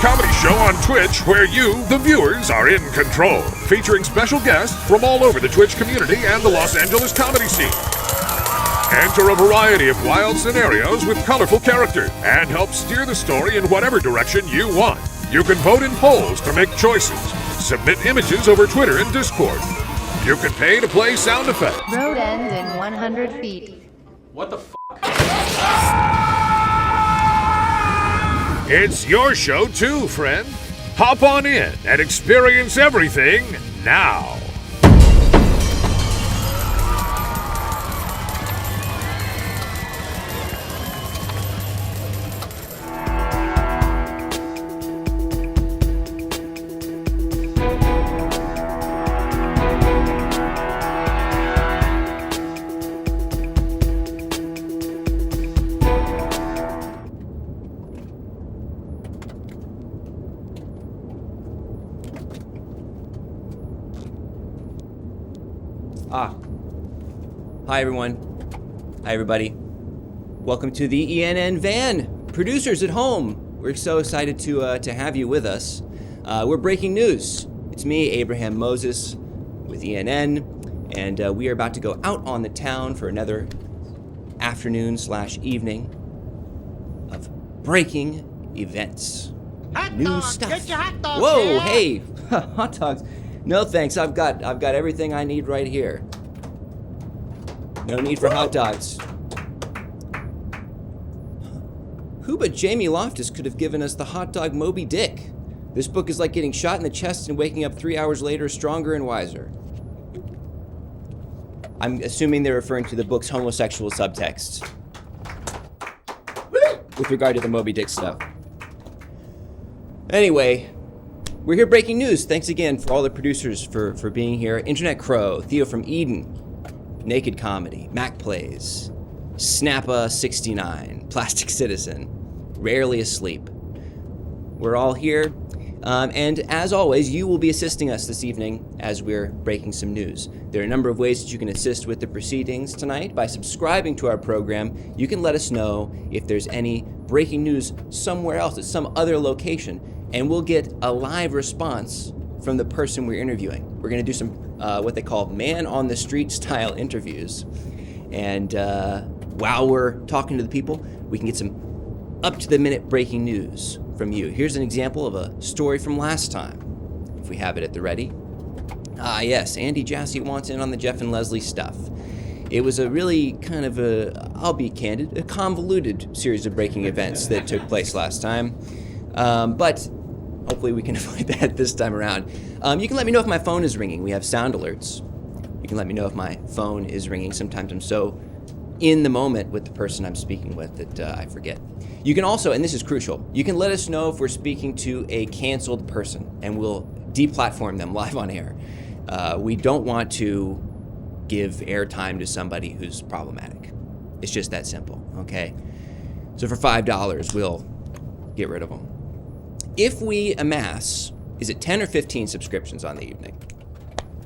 comedy show on Twitch where you, the viewers, are in control, featuring special guests from all over the Twitch community and the Los Angeles comedy scene. Enter a variety of wild scenarios with colorful characters and help steer the story in whatever direction you want. You can vote in polls to make choices, submit images over Twitter and Discord. You can pay to play sound effects. Road ends in 100 feet. What the f***? It's your show too, friend. Hop on in and experience everything now. Hi everyone. Hi everybody. Welcome to the ENN van. Producers at home. We're so excited to have you with us. We're breaking news. It's me, Abraham Moses, with ENN, and we are about to go out on the town for another afternoon/evening of breaking events. New stuff. Get your hot dogs. Whoa, here. hey, hot dogs. No thanks. I've got everything I need right here. No need for hot dogs. Who but Jamie Loftus could have given us the hot dog Moby Dick? This book is like getting shot in the chest and waking up 3 hours later stronger and wiser. I'm assuming they're referring to the book's homosexual subtext with regard to the Moby Dick stuff. Anyway, we're here breaking news. Thanks again for all the producers for being here. Internet Crow, Theo from Eden, Naked Comedy, Mac Plays, Snappa69, Plastic Citizen, Rarely Asleep. We're all here, and as always, you will be assisting us this evening as we're breaking some news. There are a number of ways that you can assist with the proceedings tonight. By subscribing to our program, you can let us know if there's any breaking news somewhere else, at some other location, and we'll get a live response from the person we're interviewing. We're going to do some what they call man-on-the-street style interviews. And while we're talking to the people, we can get some up-to-the-minute breaking news from you. Here's an example of a story from last time, if we have it at the ready. Yes, Andy Jassy wants in on the Jeff and Leslie stuff. It was a really kind of I'll be candid, a convoluted series of breaking events that took place last time. But hopefully we can avoid that this time around. You can let me know if my phone is ringing. We have sound alerts. You can let me know if my phone is ringing. Sometimes I'm so in the moment with the person I'm speaking with that I forget. You can also, and this is crucial, you can let us know if we're speaking to a canceled person, and we'll deplatform them live on air. We don't want to give airtime to somebody who's problematic. It's just that simple, okay? So for $5, we'll get rid of them. If we amass, is it 10 or 15 subscriptions on the evening?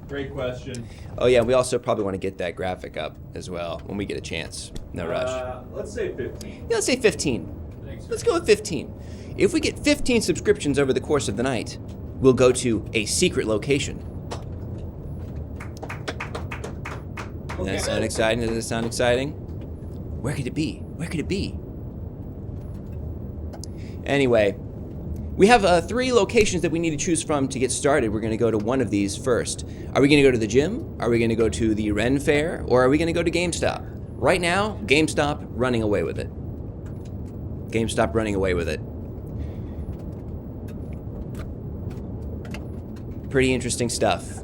Great question. Oh yeah, we also probably want to get that graphic up as well when we get a chance. No rush. Let's say 15. Yeah, let's say 15. Thanks. Let's go with 15. If we get 15 subscriptions over the course of the night, we'll go to a secret location. Does that sound exciting? Does that sound exciting? Where could it be? Where could it be? Anyway, we have 3 locations that we need to choose from to get started. We're going to go to one of these first. Are we going to go to the gym? Are we going to go to the Ren Fair? Or are we going to go to GameStop? Right now, GameStop running away with it. GameStop running away with it. Pretty interesting stuff.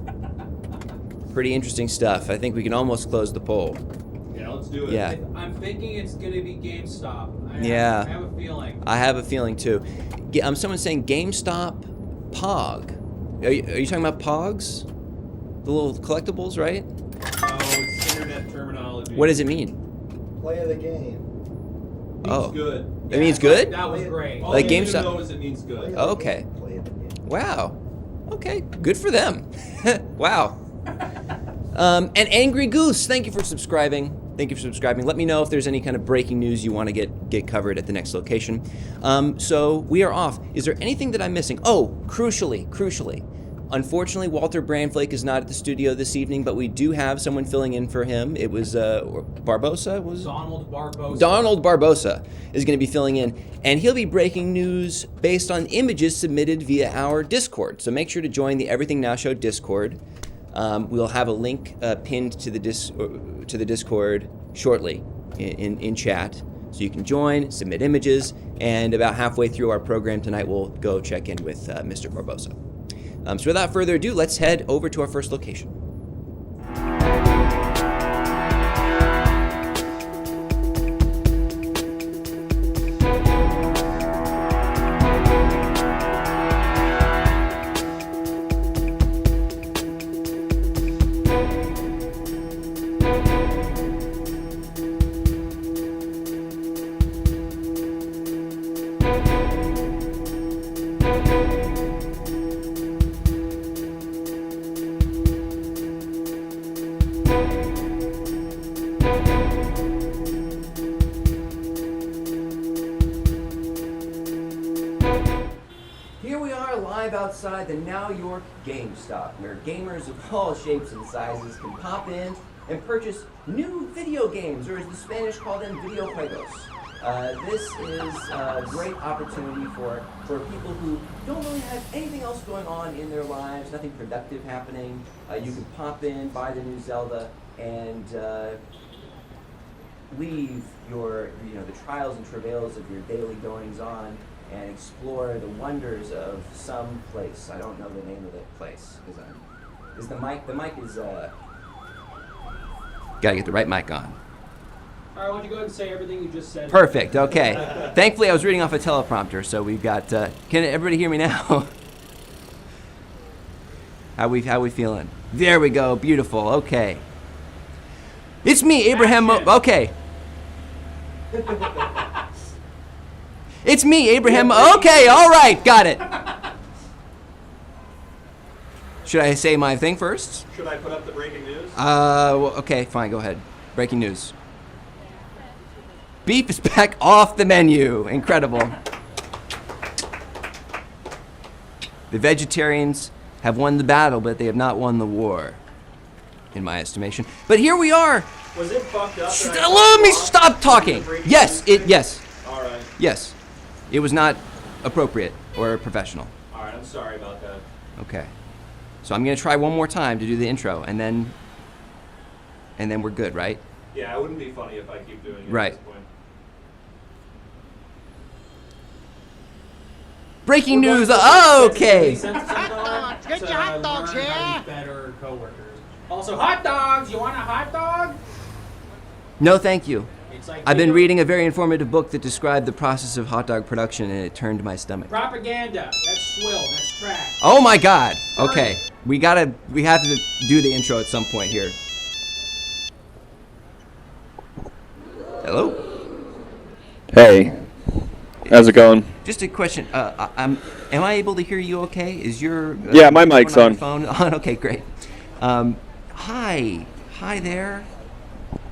Pretty interesting stuff. I think we can almost close the poll. Yeah, let's do it. Yeah. I'm thinking it's going to be GameStop. I have a feeling. I have a feeling too. Someone's saying GameStop Pog. Are you talking about Pogs? The little collectibles, right? Oh, it's internet terminology. What does it mean? Play of the game. Oh. Good. It means good? That was great. All Like you need GameStop- to know is it means good. Okay. Play of the game. Wow. Okay, good for them. Wow. And Angry Goose, thank you for subscribing. Thank you for subscribing. Let me know if there's any kind of breaking news you want to get covered at the next location. So we are off. Is there anything that I'm missing? Oh, crucially. Unfortunately, Walter Brandflake is not at the studio this evening, but we do have someone filling in for him. It was Barbosa? Donald Barbosa. Donald Barbosa is going to be filling in, and he'll be breaking news based on images submitted via our Discord. So make sure to join the Everything Now Show Discord. We'll have a link pinned to the Discord shortly in chat, so you can join, submit images, and about halfway through our program tonight, we'll go check in with Mr. Barbosa. So without further ado, let's head over to our first location. Outside the Now York GameStop, where gamers of all shapes and sizes can pop in and purchase new video games, or as the Spanish call them, videojuegos. This is a great opportunity for people who don't really have anything else going on in their lives, nothing productive happening. You can pop in, buy the new Zelda, and leave the trials and travails of your daily goings on and explore the wonders of some place. I don't know the name of the place. Is the mic is gotta get the right mic on. All right, why don't you go ahead and say everything you just said? Perfect, okay. Thankfully I was reading off a teleprompter, so we've got, can everybody hear me now? How we feeling? There we go, beautiful, okay. It's me, Abraham, okay. It's me, Abraham. Okay, all right, got it. Should I say my thing first? Should I put up the breaking news? Well, okay, fine, go ahead. Breaking news. Beef is back off the menu. Incredible. The vegetarians have won the battle, but they have not won the war, in my estimation. But here we are. Was it fucked up? Let me stop talking. Yes. All right. Yes. It was not appropriate or professional. All right, I'm sorry about that. Okay. So I'm going to try one more time to do the intro, and then we're good, right? Yeah, it wouldn't be funny if I keep doing it Right. at this point. Breaking We're news. going to Oh, okay. Get your hot dogs here. Better coworkers. Also, hot dogs. You want a hot dog? No, thank you. It's like I've been reading a very informative book that described the process of hot dog production, and it turned my stomach. propaganda. That's swill. That's trash. Oh my God. Okay. We have to do the intro at some point here. Hello? Hey, how's it going? Just a question. Am I able to hear you okay? Is your Yeah, my mic's phone on. Phone on? Okay, great. Hi there.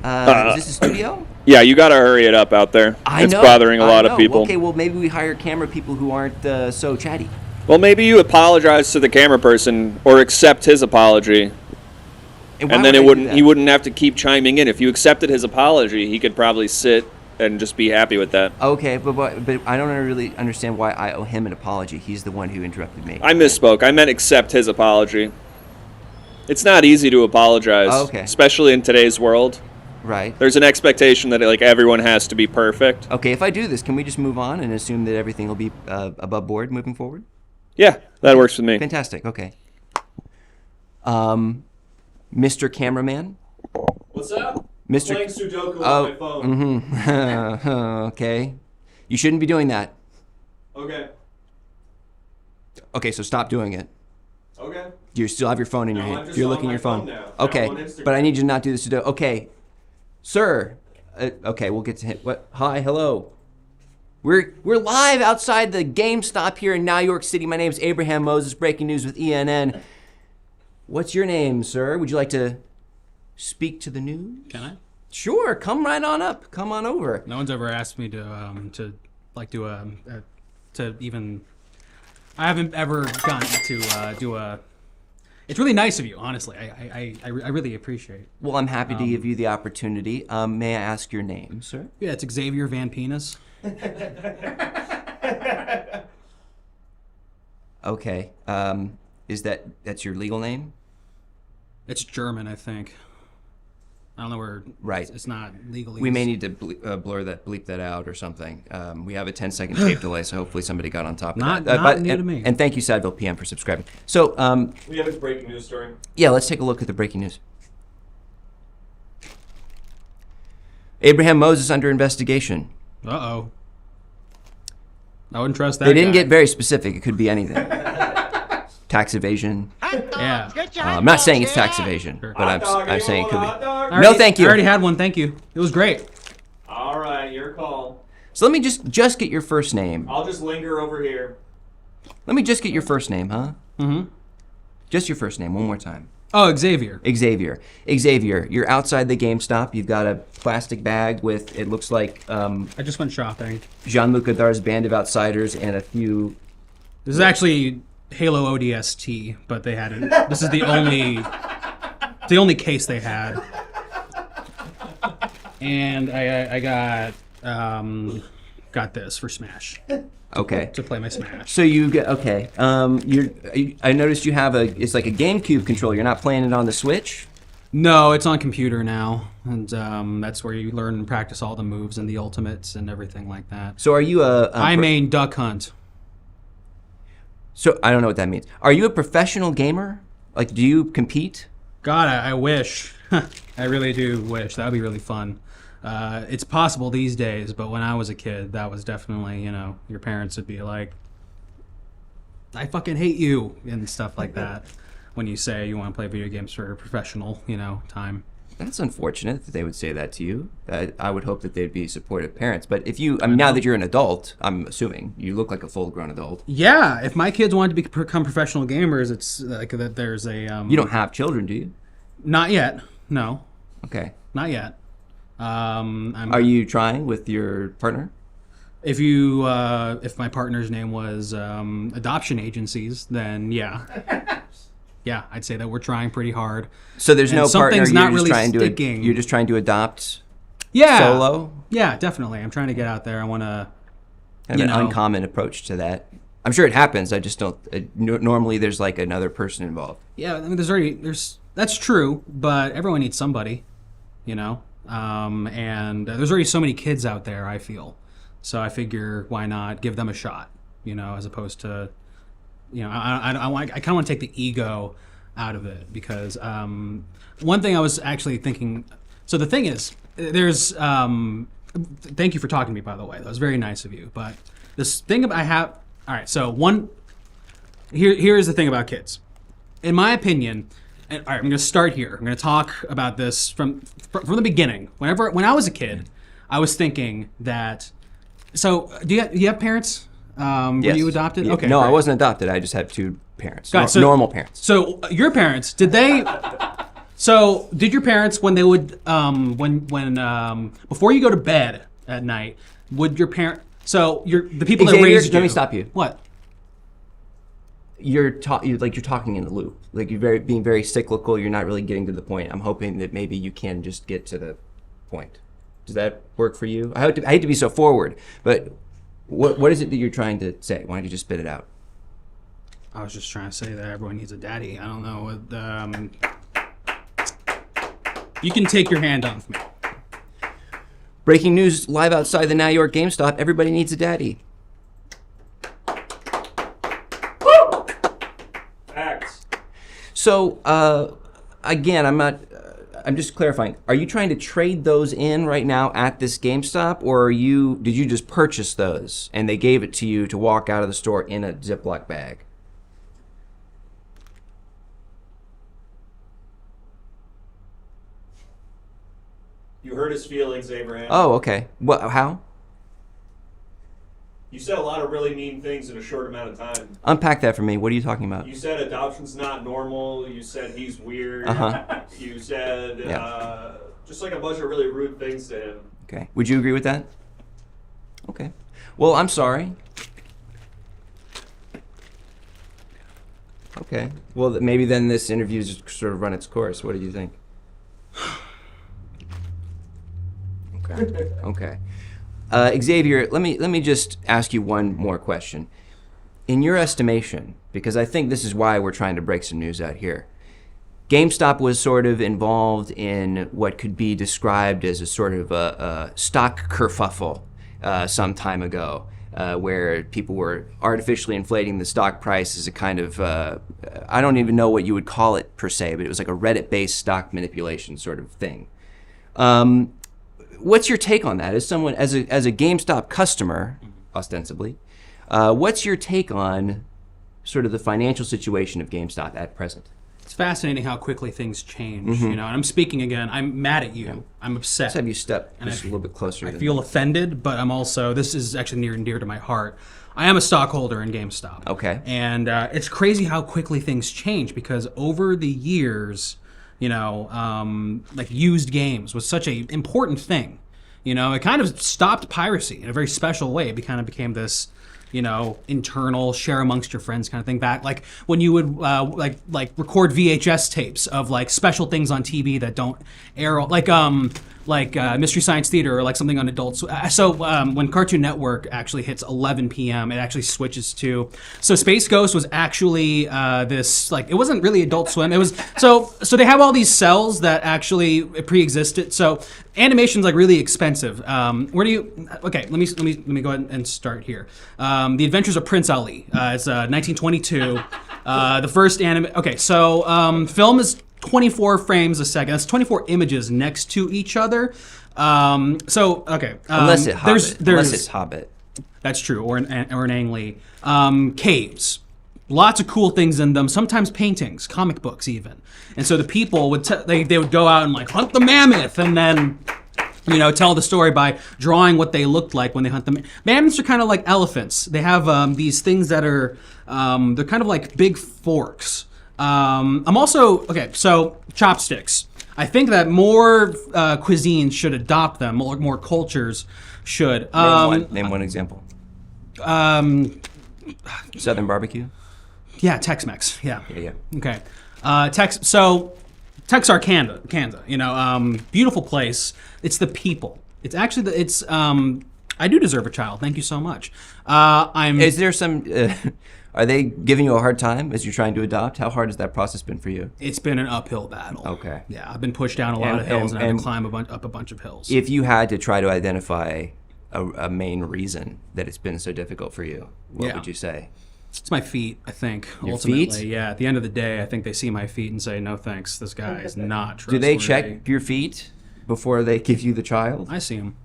Is this a studio? Yeah, you gotta hurry it up out there. It's bothering a lot of people. Okay, well maybe we hire camera people who aren't so chatty. Well, maybe you apologize to the camera person or accept his apology, And and then he wouldn't have to keep chiming in. If you accepted his apology, he could probably sit and just be happy with that. Okay, but I don't really understand why I owe him an apology. He's the one who interrupted me. I misspoke. I meant accept his apology. It's not easy to apologize, especially in today's world. Right. There's an expectation that everyone has to be perfect. Okay, if I do this, can we just move on and assume that everything will be above board moving forward? Yeah, that works with me. Fantastic. Okay. Mr. Cameraman. What's up? Mr. Playing Sudoku on my phone. Mm-hmm. Okay. You shouldn't be doing that. Okay. Okay, so stop doing it. Okay. Do you still have your phone in your hand? I'm just You're on looking my at your phone. now. Okay, I'm on Instagram. but I need you to not do this. Okay, sir. Okay, we'll get to him. What? Hi, hello. We're live outside the GameStop here in New York City. My name is Abraham Moses. Breaking news with ENN. What's your name, sir? Would you like to speak to the news? Can I? Sure, come right on up. Come on over. No one's ever asked me to like do to even. I haven't ever gotten to do a. It's really nice of you, honestly. I really appreciate it. Well, I'm happy to give you the opportunity. May I ask your name, sir? Yeah, it's Xavier Van Penis. Okay. That's your legal name? It's German, I think. I don't know where. Right. It's not legally. We may need to bleep that out or something. We have a 10-second tape delay, so hopefully somebody got on top of that. Not new to me. And thank you, Sadville PM, for subscribing. So, we have a breaking news story. Yeah, let's take a look at the breaking news. Abraham Moses under investigation. Uh-oh. I wouldn't trust that They didn't guy. get very specific. It could be anything. Tax evasion. Yeah. I'm not saying it's tax evasion, but I'm saying it could be. No, thank you. I already had one, thank you. It was great. All right, your call. So let me just get your first name. I'll just linger over here. Let me just get your first name, huh? Mm-hmm. Just your first name, one more time. Oh, Xavier. Xavier, you're outside the GameStop. You've got a plastic bag with, it looks like... I just went shopping. Jean-Luc Godard's Band of Outsiders and a few... This is actually Halo ODST, but they had it. This is the only case they had. And I got this for Smash. Okay. To play my Smash. So you get, okay. I noticed you have it's like a GameCube controller. You're not playing it on the Switch? No, it's on computer now, and that's where you learn and practice all the moves and the ultimates and everything like that. So are you I main Duck Hunt. So I don't know what that means. Are you a professional gamer? Like, do you compete? God, I wish. I really do wish. That would be really fun. It's possible these days, but when I was a kid, that was definitely, your parents would be like, I fucking hate you, and stuff like that, when you say you want to play video games for a professional, time. That's unfortunate that they would say that to you. I would hope that they'd be supportive parents. But if you, now that you're an adult, I'm assuming, you look like a full-grown adult. Yeah, if my kids wanted to become professional gamers, it's like that there's a... You don't have children, do you? Not yet, no. Okay. Not yet. Are you trying with your partner? If my partner's name was adoption agencies, then yeah. Yeah, I'd say that we're trying pretty hard. So there's no partner, you're not really you're just trying to adopt yeah. solo? Yeah, definitely. I'm trying to get out there. I want to, an uncommon approach to that. I'm sure it happens. I just don't, normally there's like another person involved. Yeah, I mean, that's true, but everyone needs somebody, and there's already so many kids out there, I feel. So I figure, why not give them a shot, as opposed to, I kind of want to take the ego out of it, because one thing I was actually thinking, so the thing is, there's, thank you for talking to me, by the way. That was very nice of you. But this thing I have, all right, so here is the thing about kids. In my opinion, and all right, I'm going to start here. I'm going to talk about this from the beginning. When I was a kid, I was thinking that, so do you have parents? Yes. Were you adopted? Yeah. Okay. No, great. I wasn't adopted. I just had two parents. Normal parents. So your parents, did your parents, when they would, before you go to bed at night, would your so the people that raised you. Let me stop you. What? You're talking in the loop. Like you're being very cyclical. You're not really getting to the point. I'm hoping that maybe you can just get to the point. Does that work for you? I hate to be so forward, but what is it that you're trying to say? Why don't you just spit it out? I was just trying to say that everyone needs a daddy. I don't know. You can take your hand off me. Breaking news live outside the New York GameStop. Everybody needs a daddy. Woo! Facts. So, again, I'm just clarifying. Are you trying to trade those in right now at this GameStop, or did you just purchase those and they gave it to you to walk out of the store in a Ziploc bag? You hurt his feelings, Abraham. Oh, okay. What? How? You said a lot of really mean things in a short amount of time. Unpack that for me. What are you talking about? You said adoption's not normal. You said he's weird. Uh-huh. You said Just like a bunch of really rude things to him. Okay. Would you agree with that? Okay. Well, I'm sorry. Okay. Well, maybe then this interview's just sort of run its course. What do you think? Okay. Okay. Xavier, let me just ask you one more question. In your estimation, because I think this is why we're trying to break some news out here, GameStop was sort of involved in what could be described as a sort of a stock kerfuffle some time ago, where people were artificially inflating the stock price as a kind of, I don't even know what you would call it per se, but it was like a Reddit-based stock manipulation sort of thing. What's your take on that? As someone, as a GameStop customer, ostensibly, what's your take on sort of the financial situation of GameStop at present? It's fascinating how quickly things change, you know. And I'm speaking again. I'm mad at you. Yeah. I'm upset. Let's have you step just a little bit closer. I feel offended, but I'm also, this is actually near and dear to my heart. I am a stockholder in GameStop. Okay. And it's crazy how quickly things change, because over the years, you know, like used games was such an important thing. You know, it kind of stopped piracy in a very special way. It kind of became this, you know, internal share amongst your friends kind of thing. Back like when you would like record VHS tapes of like special things on TV that don't air, like Mystery Science Theater or like something on Adult Swim. So when Cartoon Network actually hits 11 p.m., it actually switches to. So Space Ghost was actually this, like, it wasn't really Adult Swim. It was so they have all these cells that actually pre-existed. So animation's like really expensive. Where do you? Okay, let me go ahead and start here. The Adventures of Prince Ali. It's 1922. The first anime. Okay, so film is 24 frames a second. That's 24 images next to each other. Okay. Unless it's Hobbit. That's true, or an Ang Lee. Caves. Lots of cool things in them. Sometimes paintings, comic books, even. And so the people would they would go out and like hunt the mammoth, and then, you know, tell the story by drawing what they looked like when they hunt them. Mammoths are kind of like elephants. They have these things that are they're kind of like big forks. I'm also, okay, so chopsticks. I think that more cuisines should adopt them, more cultures should. Name one example. Southern barbecue? Yeah, Tex-Mex, yeah. Yeah. Okay. Texarkana, you know, beautiful place. It's the people. It's actually, I do deserve a child. Thank you so much. Is there some... Are they giving you a hard time as you're trying to adopt? How hard has that process been for you? It's been an uphill battle. Okay. Yeah, I've been pushed down a lot of hills, and I had to climb up a bunch of hills. If you had to try to identify a main reason that it's been so difficult for you, what would you say? It's my feet, I think. Your ultimately, feet? Yeah. At the end of the day, I think they see my feet and say, "No thanks, this guy is not trustworthy." Do they check your feet before they give you the child? I see them.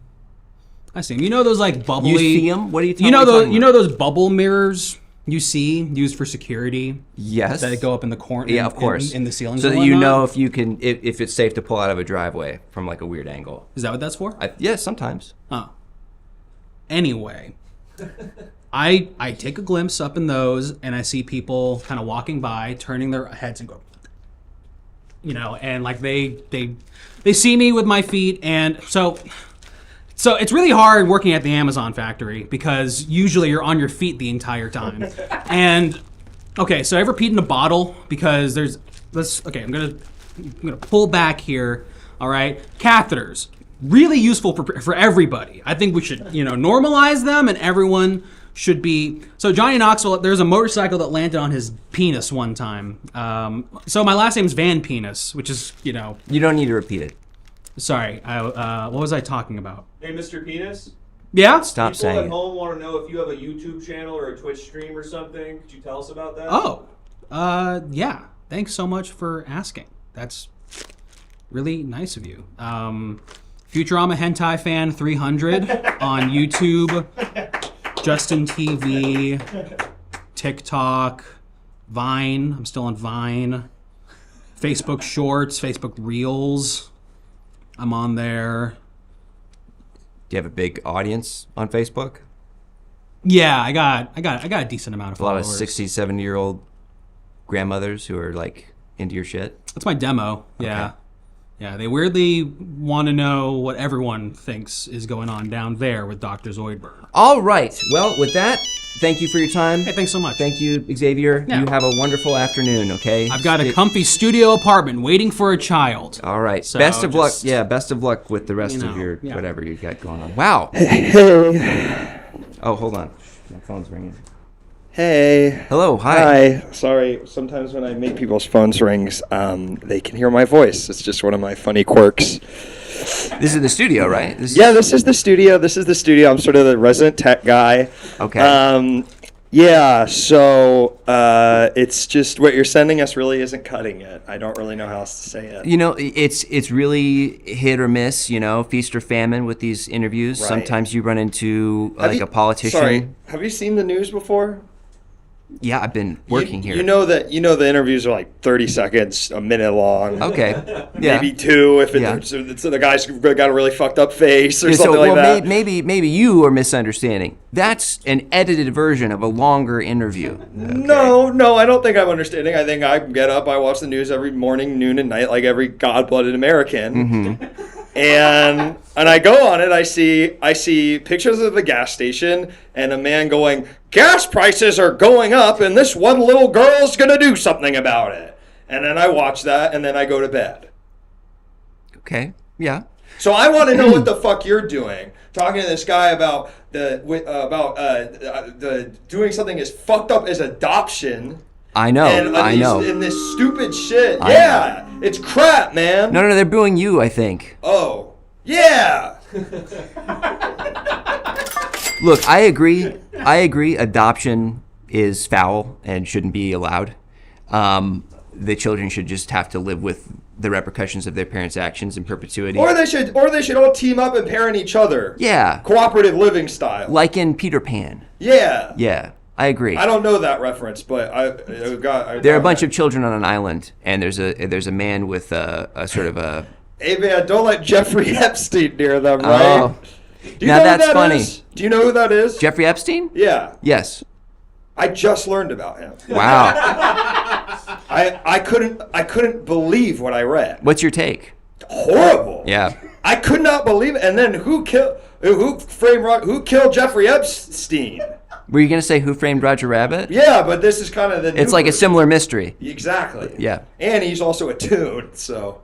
You know those like bubbly. You see them? What do you? You know those bubble mirrors you see used for security? Yes. That go up in the corner. Yeah, of course. In the ceilings. So that you know if you can, if it's safe to pull out of a driveway from like a weird angle. Is that what that's for? Yes, sometimes. Oh. Anyway, I take a glimpse up in those, and I see people kind of walking by, turning their heads and go, you know, and like they see me with my feet, and so it's really hard working at the Amazon factory because usually you're on your feet the entire time. And okay, so I ever peed in a bottle? Because there's this. Okay, I'm gonna pull back here. All right, catheters, really useful for everybody. I think we should, you know, normalize them, and everyone should be. So Johnny Knoxville, there's a motorcycle that landed on his penis one time. So my last name is Van Penis, which is, you know. You don't need to repeat it. Sorry, what was I talking about? Hey, Mr. Penis? Yeah? Stop saying it. People at home want to know if you have a YouTube channel or a Twitch stream or something. Could you tell us about that? Oh, yeah. Thanks so much for asking. That's really nice of you. Futurama Hentai Fan 300 on YouTube, Justin TV, TikTok, Vine. I'm still on Vine. Facebook Shorts, Facebook Reels. I'm on there. Do you have a big audience on Facebook? Yeah, I got a decent amount of followers. A lot of 60, 70-year-old grandmothers who are like into your shit. That's my demo. Yeah. Okay. Yeah, they weirdly want to know what everyone thinks is going on down there with Dr. Zoidberg. All right. Well, with that, thank you for your time. Hey, thanks so much. Thank you, Xavier. Yeah. You have a wonderful afternoon, okay? I've got a comfy studio apartment waiting for a child. All right. So best of luck. just, Yeah, best of luck with the rest of your yeah. whatever you got going on. Wow. Hey. Oh, hold on. My phone's ringing. Hey. Hello. Hi. Hi. Sorry. Sometimes when I make people's phones rings, they can hear my voice. It's just one of my funny quirks. This is the studio, right? This is the studio. This is the studio. I'm sort of the resident tech guy. Okay. Yeah. So it's just what you're sending us really isn't cutting it. I don't really know how else to say it. You know, it's really hit or miss. You know, feast or famine with these interviews. Right. Sometimes you run into a politician. Sorry. Have you seen the news before? Yeah, I've been working here. You know the interviews are like 30 seconds, a minute long. Okay. Yeah. Maybe two if so the guy's got a really fucked up face or something like that. Maybe you are misunderstanding. That's an edited version of a longer interview. Okay. No, I don't think I'm understanding. I think I get up, I watch the news every morning, noon, and night, like every god-blooded American. Mm-hmm. And I go on it. I see pictures of the gas station and a man going, "Gas prices are going up, and this one little girl's gonna do something about it." And then I watch that, and then I go to bed. Okay. Yeah. So I want to know what the fuck you're doing. Talking to this guy about the doing something as fucked up as adoption. I know. And this stupid shit. It's crap, man. No, they're booing you, I think. Oh, yeah. Look, I agree. Adoption is foul and shouldn't be allowed. The children should just have to live with the repercussions of their parents' actions in perpetuity. Or they should all team up and parent each other. Yeah. Cooperative living style. Like in Peter Pan. Yeah. Yeah. I agree. I don't know that reference, but there are a bunch of children on an island, and there's a man with a sort of a. Hey man, don't let Jeffrey Epstein near them, right? Oh. Now that's funny. Do you know who that is? Jeffrey Epstein? Yeah. Yes. I just learned about him. Wow. I couldn't believe what I read. What's your take? Horrible. Yeah. I could not believe it. And then who killed Jeffrey Epstein? Were you going to say Who Framed Roger Rabbit? Yeah, but this is kind of the. It's like a similar mystery. Exactly. Yeah. And he's also a tune, so.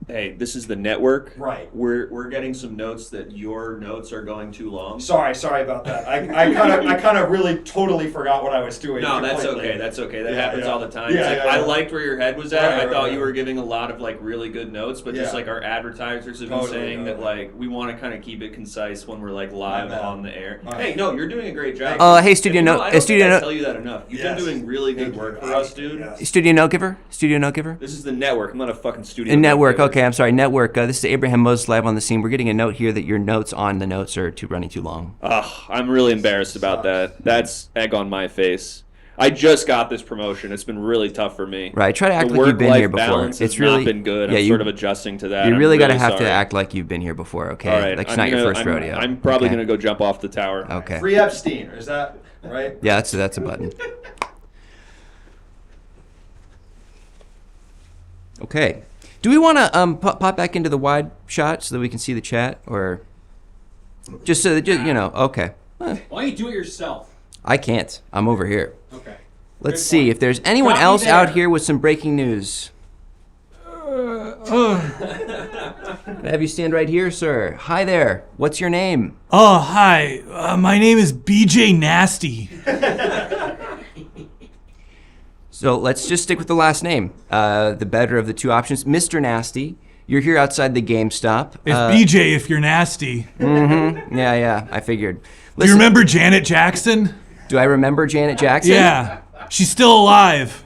Hey, this is the network. Right. We're getting some notes that your notes are going too long. Sorry about that. I kind of really totally forgot what I was doing. No, that's okay. That happens all the time. I liked where your head was at. I thought you were giving a lot of like really good notes, but just like our advertisers have been saying that like we want to kind of keep it concise when we're like live on the air. Hey, no, you're doing a great job. Hey, Studio Note. I don't think I tell you that enough. You've been doing really good work for us, dude. Yes. Studio Note Giver. This is the network. I'm not a fucking studio. Network. Okay, I'm sorry. Network. This is Abraham Moses live on the scene. We're getting a note here that your notes on the notes are running too long. I'm really embarrassed about that. That's egg on my face. I just got this promotion. It's been really tough for me. Right. Try to act like you've been here before. It's really not been good. I'm sort of adjusting to that. You really got to have to act like you've been here before. Okay. All right. Like it's not your first rodeo. I'm probably gonna go jump off the tower. Okay. Free Epstein. Is that right? Yeah, that's a button. Okay. Do we want to pop back into the wide shot so that we can see the chat, or just so that okay? Why don't you do it yourself? I can't. I'm over here. Okay. Let's see if there's anyone else out here with some breaking news. Have you stand right here, sir. Hi there. What's your name? Oh, hi. My name is BJ Nasty. So let's just stick with the last name. The better of the two options. Mr. Nasty. You're here outside the GameStop. It's BJ if you're nasty. Mm-hmm. Yeah, I figured. Listen, do you remember Janet Jackson? Do I remember Janet Jackson? Yeah. She's still alive.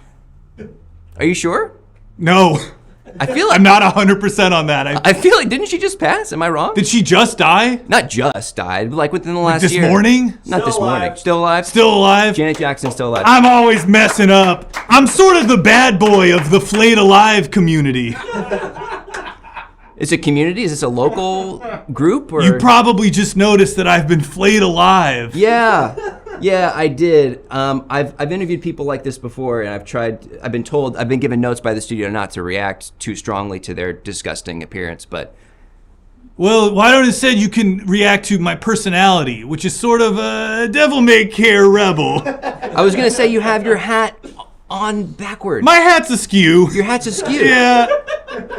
Are you sure? No. I feel like I'm not 100% on that. I feel like, didn't she just pass? Am I wrong? Did she just die? Not just died, but like within the last this year. Morning? Not this morning. Still alive? Still alive? Janet Jackson's still alive. I'm always messing up. I'm sort of the bad boy of the Flayed Alive community. Is it community? Is this a local group? Or? You probably just noticed that I've been flayed alive. Yeah. Yeah, I did. I've interviewed people like this before, and I've been given notes by the studio not to react too strongly to their disgusting appearance, but. Well, why don't instead you can react to my personality, which is sort of a devil-may-care rebel. I was going to say you have your hat on backwards. My hat's askew. Your hat's askew. Yeah.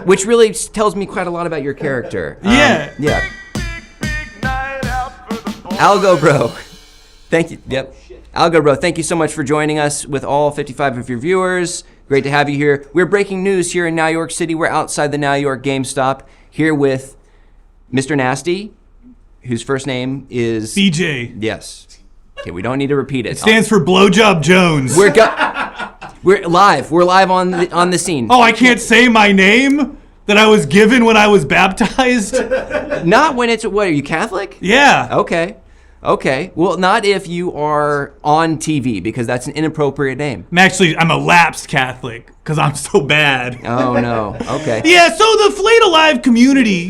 Which really tells me quite a lot about your character. Yeah. Yeah. Algo Bro. Thank you. Yep. Algo Bro, thank you so much for joining us with all 55 of your viewers. Great to have you here. We're breaking news here in New York City. We're outside the New York GameStop here with Mr. Nasty, whose first name is... BJ. Yes. Okay, we don't need to repeat it. It stands for Blowjob Jones. We're live. We're live on the scene. Oh, I can't say my name that I was given when I was baptized? Not when it's... What, are you Catholic? Yeah. Okay. Well, not if you are on TV, because that's an inappropriate name. I'm a lapsed Catholic, because I'm so bad. Oh, no. Okay. Yeah, so the Flayed Alive community,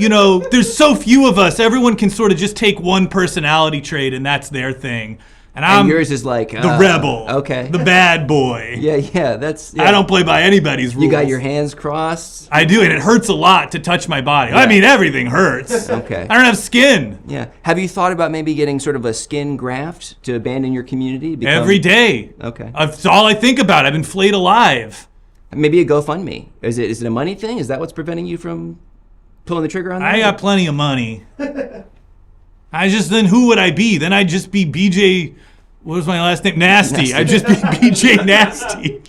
there's so few of us. Everyone can sort of just take one personality trait, and that's their thing. And yours is like... the rebel. Okay. The bad boy. Yeah, that's... Yeah. I don't play by anybody's rules. You got your hands crossed? I do, and it hurts a lot to touch my body. Yeah. I mean, everything hurts. Okay. I don't have skin. Yeah. Have you thought about maybe getting sort of a skin graft to abandon your community? Every day. Okay. That's all I think about. I've been flayed alive. Maybe a GoFundMe. Is it a money thing? Is that what's preventing you from pulling the trigger on that? I got plenty of money. Then who would I be? Then I'd just be BJ... What was my last name? Nasty. I'd just be BJ Nasty.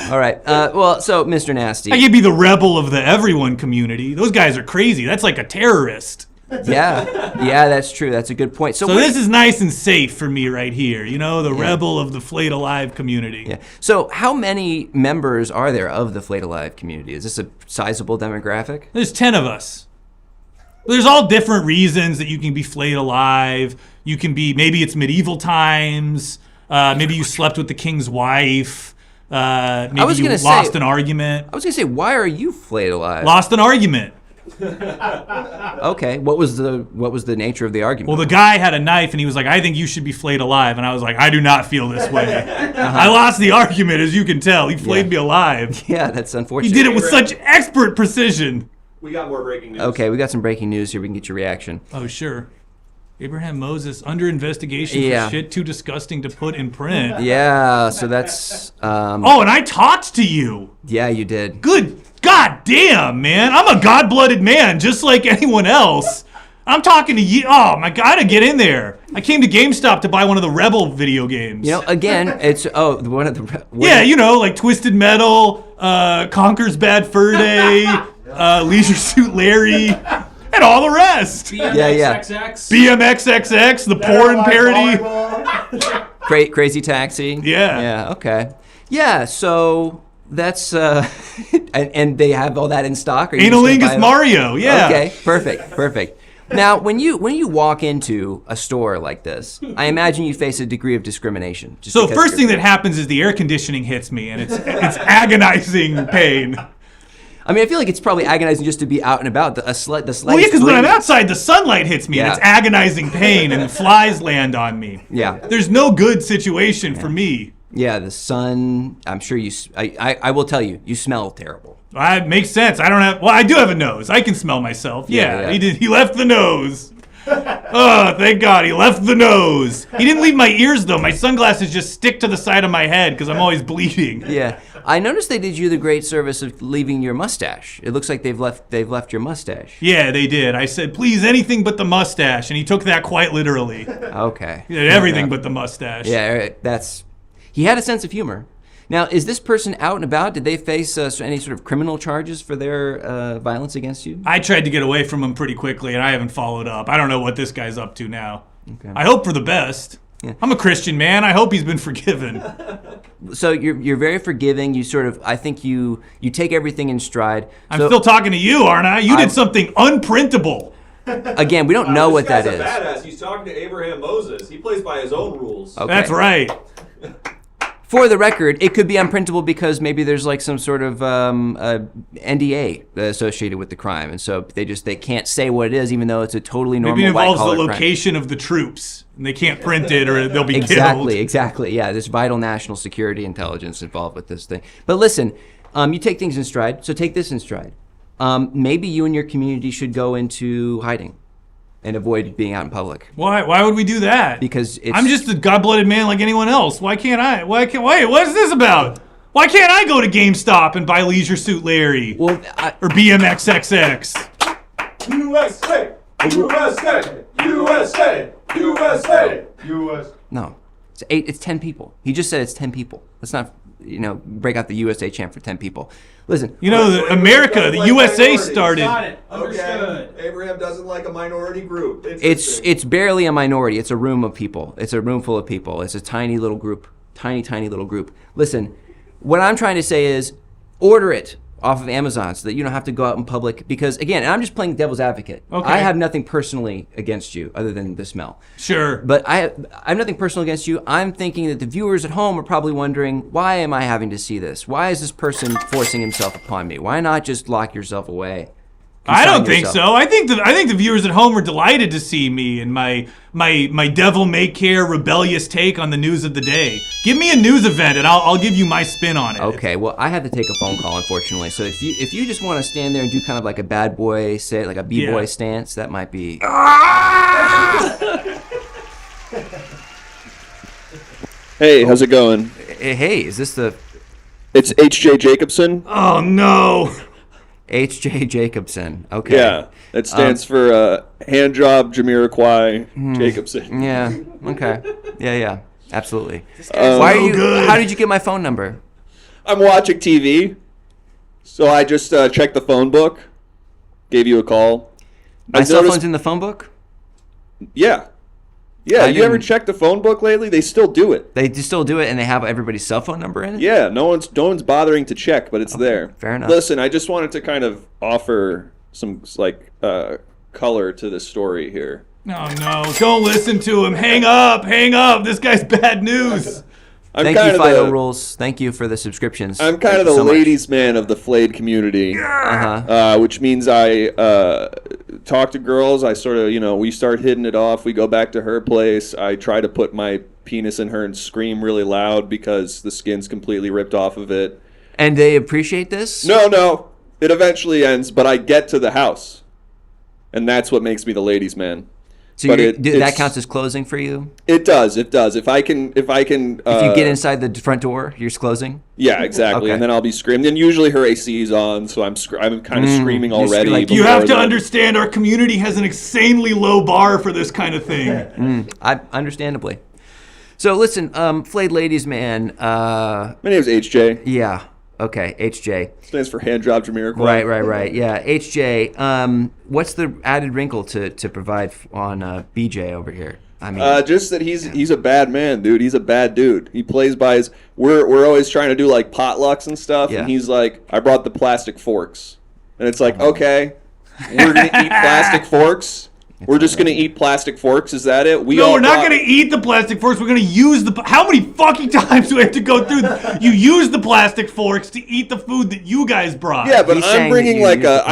All right. So Mr. Nasty. I could be the rebel of the everyone community. Those guys are crazy. That's like a terrorist. Yeah, that's true. That's a good point. So this is nice and safe for me right here. The rebel of the Flayed Alive community. Yeah. So how many members are there of the Flayed Alive community? Is this a sizable demographic? There's 10 of us. There's all different reasons that you can be flayed alive. You can be, maybe it's medieval times. Maybe you slept with the king's wife. Maybe you lost an argument. I was going to say, why are you flayed alive? Lost an argument. Okay. What was the nature of the argument? Well, the guy had a knife and he was like, I think you should be flayed alive. And I was like, I do not feel this way. I lost the argument, as you can tell. He flayed me alive. Yeah, that's unfortunate. He did it with such expert precision. We got more breaking news. Okay, we got some breaking news here. We can get your reaction. Oh, sure. Abraham Moses under investigation for shit too disgusting to put in print. Yeah, so that's... Oh, and I talked to you. Yeah, you did. Good God damn, man. I'm a god-blooded man, just like anyone else. I'm talking to you. Oh, my God, I get in there. I came to GameStop to buy one of the Rebel video games. Again, it's... Oh, one of the... like Twisted Metal, Conker's Bad Fur Day... Leisure Suit Larry, and all the rest. BMXXX, the porn parody. Crazy Taxi. Yeah. Okay. Yeah. So that's and they have all that in stock. Analingus Mario. Yeah. Okay. Perfect. Now, when you walk into a store like this, I imagine you face a degree of discrimination. So first thing that happens is the air conditioning hits me, and it's agonizing pain. I mean, I feel like it's probably agonizing just to be out and about. The slightest because when I'm outside, the sunlight hits me, and it's agonizing pain, and flies land on me. Yeah. There's no good situation for me. Yeah, the sun, I'm sure I will tell you, you smell terrible. It makes sense. I do have a nose. I can smell myself. Yeah. He left the nose. Oh, thank God, he left the nose. He didn't leave my ears, though. My sunglasses just stick to the side of my head because I'm always bleeding. Yeah. I noticed they did you the great service of leaving your mustache. It looks like they've left your mustache. Yeah, they did. I said, please, anything but the mustache, and he took that quite literally. Okay. He did everything but the mustache. Yeah, he had a sense of humor. Now, is this person out and about? Did they face any sort of criminal charges for their violence against you? I tried to get away from him pretty quickly, and I haven't followed up. I don't know what this guy's up to now. Okay. I hope for the best. Yeah. I'm a Christian man. I hope he's been forgiven. So you're very forgiving. You sort of, I think you take everything in stride. I'm still talking to you, aren't I? You did something unprintable. Again, we don't know what that is. Badass. He's talking to Abraham Moses. He plays by his own rules. Okay. That's right. For the record, it could be unprintable because maybe there's like some sort of NDA associated with the crime, and so they can't say what it is, even though it's a totally normal. Maybe it involves the white-collar location crime. of the troops, and they can't print it, or they'll be killed. Exactly. Yeah, there's vital national security intelligence involved with this thing. But listen, you take things in stride, so take this in stride. Maybe you and your community should go into hiding and avoid being out in public. Why? Why would we do that? Because I'm just a god-blooded man like anyone else. Why can't I? Wait, what is this about? Why can't I go to GameStop and buy Leisure Suit Larry? Well, or BMXXX? USA! USA! USA! USA! USA! No, it's 10 people. He just said it's 10 people. Let's not, break out the USA chant for 10 people. Listen. America, the USA started. Got it. Understood. Okay. Abraham doesn't like a minority group. It's barely a minority. It's a room of people. It's a room full of people. It's a tiny little group. Tiny little group. Listen, what I'm trying to say is order it off of Amazon so that you don't have to go out in public because, again, and I'm just playing devil's advocate. Okay. I have nothing personally against you other than the smell. Sure. But I have nothing personal against you. I'm thinking that the viewers at home are probably wondering, why am I having to see this? Why is this person forcing himself upon me? Why not just lock yourself away? I don't think so. I think the viewers at home are delighted to see me and my devil may care rebellious take on the news of the day. Give me a news event and I'll give you my spin on it. Okay, well I have to take a phone call unfortunately. So if you just want to stand there and do kind of like a bad boy, say like a b-boy stance, that might be. Hey, how's it going? Hey, is this the? It's H.J. Jacobson. Oh no. H.J. Jacobson. Okay. Yeah, it stands for hand job Jamiroquai Jacobson. Yeah. Okay. Yeah. Absolutely. Why are you? Good. How did you get my phone number? I'm watching TV, so I just checked the phone book. Gave you a call. My cell phone's in the phone book. Yeah. You ever checked the phone book lately? They still do it. They still do it, and they have everybody's cell phone number in it. Yeah, no one's bothering to check, but it's there. Fair enough. Listen, I just wanted to kind of offer some color to the story here. Oh no! Don't listen to him. Hang up! This guy's bad news. Thank you, Fido Rules. Thank you for the subscriptions. I'm kind of the ladies' man of the flayed community, which means I talk to girls. I sort of, we start hitting it off. We go back to her place. I try to put my penis in her and scream really loud because the skin's completely ripped off of it. And they appreciate this? No. It eventually ends, but I get to the house. And that's what makes me the ladies' man. So that counts as closing for you? It does. If I can. If you get inside the front door, you're closing? Yeah, exactly. Okay. And then I'll be screaming. And usually her AC is on, so I'm kind of screaming already. You have to understand our community has an insanely low bar for this kind of thing. Understandably. So listen, Flayed Ladies Man. My name is HJ. Yeah. Okay, HJ. Stands for Hand Job Jamiroquai. Right. Yeah, HJ. What's the added wrinkle to provide on BJ over here? I mean, just that he's a bad man, dude. He's a bad dude. He plays by his. We're always trying to do like potlucks and stuff, and he's like, I brought the plastic forks, and it's like, okay, we're gonna eat plastic forks. We're just going to eat plastic forks? Is that it? We're not going to eat the plastic forks. We're going to use the... How many fucking times do we have to go through You use the plastic forks to eat the food that you guys brought. Yeah, but I'm bringing like a...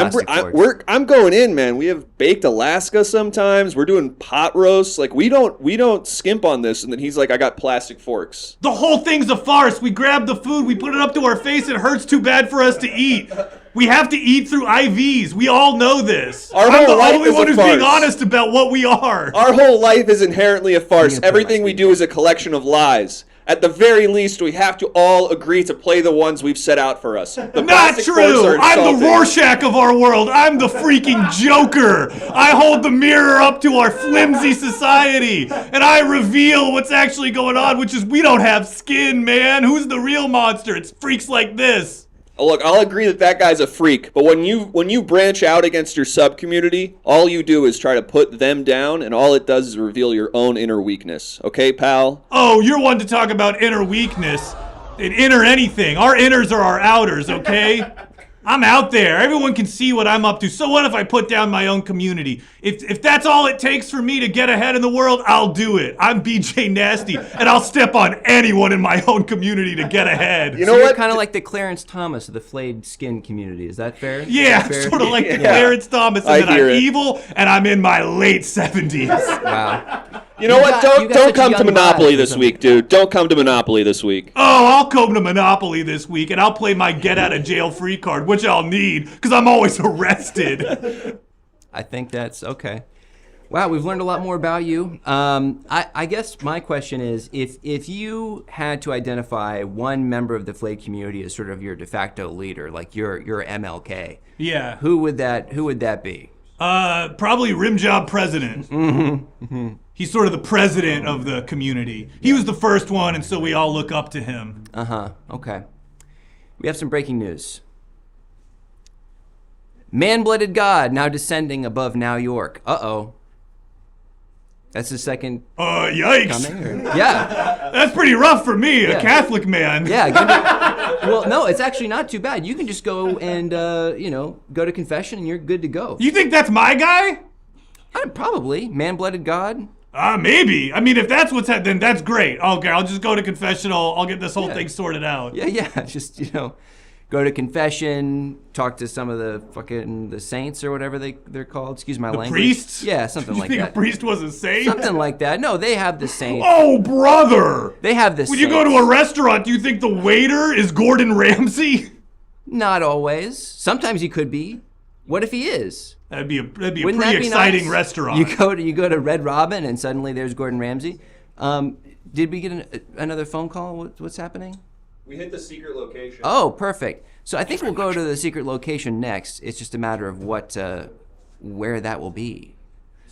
I'm going in, man. We have baked Alaska sometimes. We're doing pot roasts. Like, we don't skimp on this. And then he's like, I got plastic forks. The whole thing's a farce. We grab the food. We put it up to our face. It hurts too bad for us to eat. We have to eat through IVs. We all know this. I'm the only one who's being honest about what we are. Our whole life is inherently a farce. Everything we do is a collection of lies. At the very least, we have to all agree to play the ones we've set out for us. Not true! I'm the Rorschach of our world. I'm the freaking Joker. I hold the mirror up to our flimsy society, and I reveal what's actually going on, which is we don't have skin, man. Who's the real monster? It's freaks like this. Look, I'll agree that guy's a freak, but when you branch out against your sub-community, all you do is try to put them down, and all it does is reveal your own inner weakness. Okay, pal? Oh, you're one to talk about inner weakness. Inner anything. Our inners are our outers, okay? I'm out there. Everyone can see what I'm up to. So what if I put down my own community? If that's all it takes for me to get ahead in the world, I'll do it. I'm BJ Nasty, and I'll step on anyone in my own community to get ahead. You know You're what? kind of like the Clarence Thomas of the flayed skin community. Is that fair? Yeah, Fair? sort of like the Clarence Thomas, and I then I'm hear it. evil, and I'm in my late 70s. Wow. You know You what? got- you got Don't such come to young Monopoly vibes or this something. week, dude. Don't come to Monopoly this week. Oh, I'll come to Monopoly this week, and I'll play my get out of jail free card, which I'll need, because I'm always arrested. I think that's okay. Wow, we've learned a lot more about you. I guess my question is, if you had to identify one member of the flayed community as sort of your de facto leader, like your MLK, Yeah. who would that be? Probably Rimjob President. He's sort of the president of the community. He was the first one, and so we all look up to him. Okay. We have some breaking news. Man-blooded God now descending above Now York. Uh-oh. That's the second Yikes. coming? Or? Yeah. That's pretty rough for me, a Yeah. Catholic man. Yeah. Well, no, it's actually not too bad. You can just go and, go to confession and you're good to go. You think that's my guy? Probably. Man-blooded God. Maybe. I mean, if that's what's then that's great. Okay, I'll just go to confessional. I'll get this whole Yeah. thing sorted out. Yeah. Just, go to confession, talk to some of the saints or whatever they're called. Excuse my language. Priests? Yeah, something You like think that. a priest was a saint? Something like that. No, they have the saints. Oh, brother! They have the When saints. you go to a restaurant, do you think the waiter is Gordon Ramsay? Not always. Sometimes he could be. What if he is? That'd be a Wouldn't pretty that be exciting nice? restaurant. You go to Red Robin and suddenly there's Gordon Ramsay. Did we get another phone call? What's happening? We hit the secret location. Oh, perfect. So I think we'll go to the secret location next. It's just a matter of where that will be.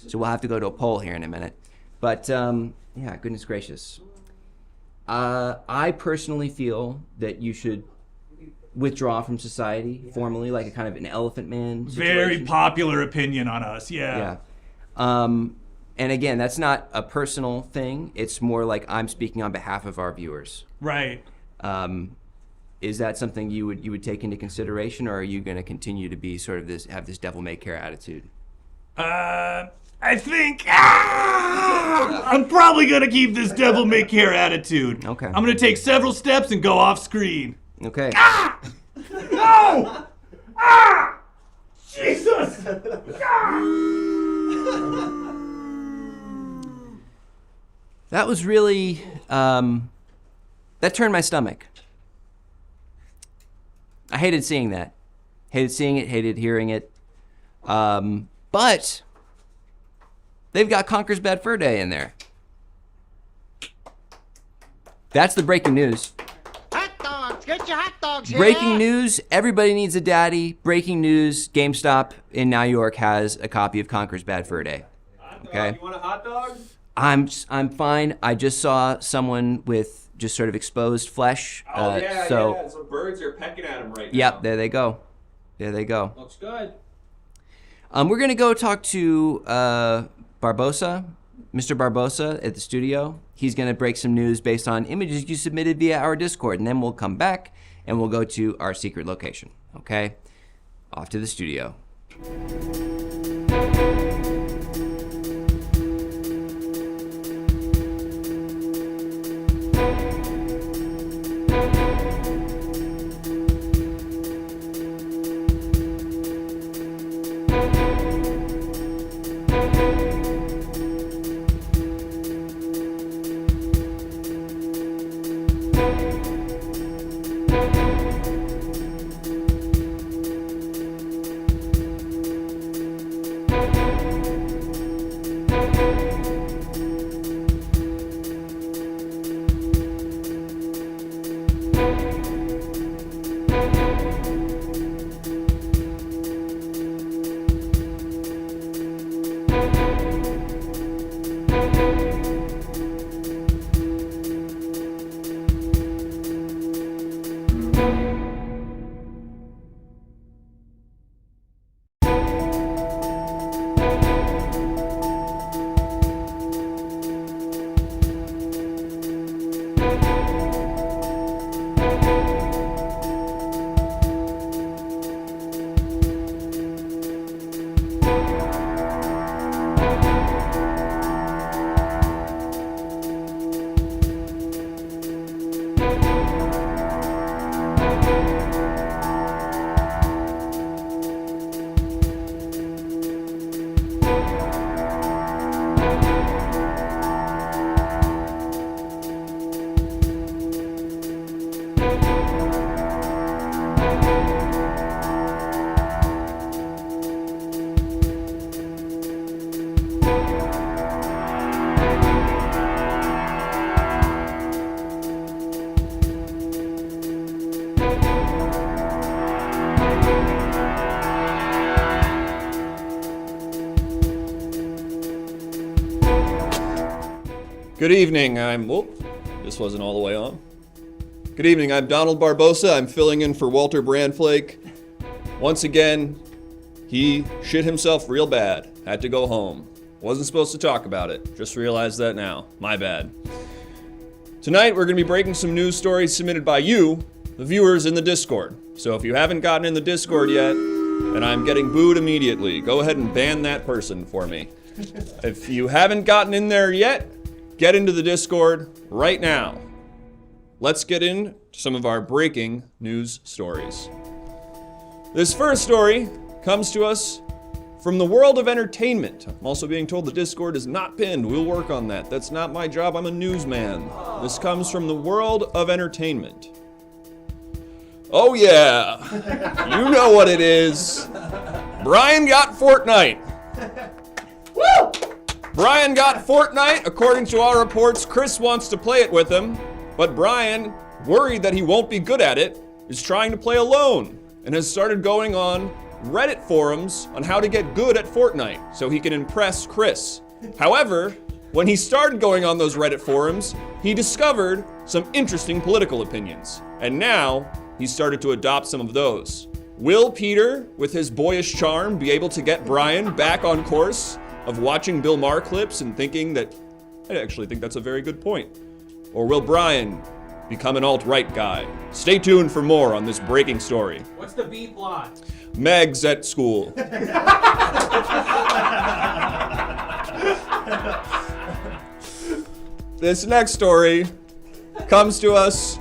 So we'll have to go to a poll here in a minute. But goodness gracious. I personally feel that you should withdraw from society formally, like a kind of an elephant man situation. Very popular opinion on us, yeah. And again, that's not a personal thing. It's more like I'm speaking on behalf of our viewers. Right. Is that something you would take into consideration, or are you going to continue to be sort of have this devil may care attitude? I think I'm probably gonna keep this devil may care attitude. Okay. I'm gonna take several steps and go off screen. Okay. No! Jesus! That was really that turned my stomach. I hated seeing that. Hated seeing it, hated hearing it. But they've got Conker's Bad Fur Day in there. That's the breaking news. Hot dogs! Get your hot dogs here! Breaking news, everybody needs a daddy. Breaking news, GameStop in New York has a copy of Conker's Bad Fur Day. Okay. You want a hot dog? I'm fine. I just saw someone with just sort of exposed flesh. So birds are pecking at him right now. Yep, there they go. There they go. Looks good. We're going to go talk to Barbosa, Mr. Barbosa at the studio. He's going to break some news based on images you submitted via our Discord, and then we'll come back and we'll go to our secret location. Okay? Off to the studio. Good evening, this wasn't all the way on. Good evening, I'm Donald Barbosa. I'm filling in for Walter Brandflake. Once again, he shit himself real bad. Had to go home. Wasn't supposed to talk about it. Just realized that now. My bad. Tonight, we're going to be breaking some news stories submitted by you, the viewers in the Discord. So if you haven't gotten in the Discord yet, and I'm getting booed immediately, go ahead and ban that person for me. If you haven't gotten in there yet, get into the Discord right now. Let's get into some of our breaking news stories. This first story comes to us from the world of entertainment. I'm also being told the Discord is not pinned. We'll work on that. That's not my job. I'm a newsman. This comes from the world of entertainment. Oh yeah, you know what it is. Brian got Fortnite. Woo! Brian got Fortnite. According to our reports, Chris wants to play it with him, but Brian, worried that he won't be good at it, is trying to play alone and has started going on Reddit forums on how to get good at Fortnite so he can impress Chris. However, when he started going on those Reddit forums, he discovered some interesting political opinions, and now he's started to adopt some of those. Will Peter, with his boyish charm, be able to get Brian back on course of watching Bill Maher clips and thinking that, I actually think that's a very good point? Or will Brian become an alt-right guy? Stay tuned for more on this breaking story. What's the B plot? Meg's at school. This next story comes to us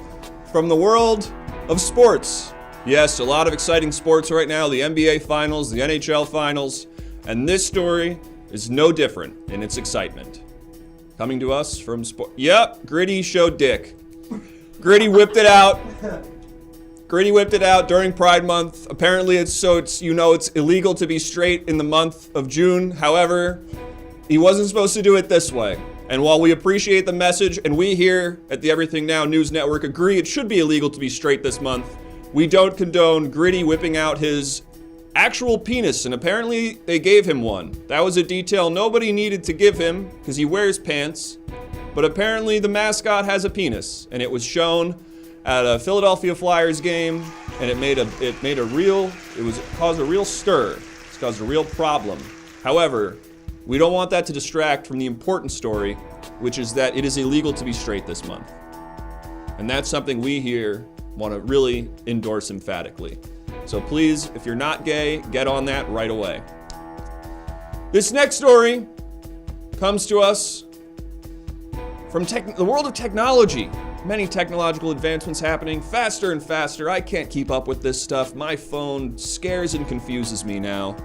from the world of sports. Yes, a lot of exciting sports right now, the NBA Finals, the NHL Finals, and this story is no different in its excitement. Coming to us from Yep, Gritty showed dick. Gritty whipped it out. Gritty whipped it out during Pride Month. Apparently it's illegal to be straight in the month of June. However, he wasn't supposed to do it this way. And while we appreciate the message, and we here at the Everything Now News Network agree it should be illegal to be straight this month, we don't condone Gritty whipping out his actual penis, and apparently they gave him one. That was a detail nobody needed to give him because he wears pants, but apparently the mascot has a penis, and it was shown at a Philadelphia Flyers game, and it caused a real stir. It's caused a real problem. However, we don't want that to distract from the important story, which is that it is illegal to be straight this month. And that's something we here want to really endorse emphatically. So please, if you're not gay, get on that right away. This next story comes to us from the world of technology. Many technological advancements happening faster and faster. I can't keep up with this stuff. My phone scares and confuses me now.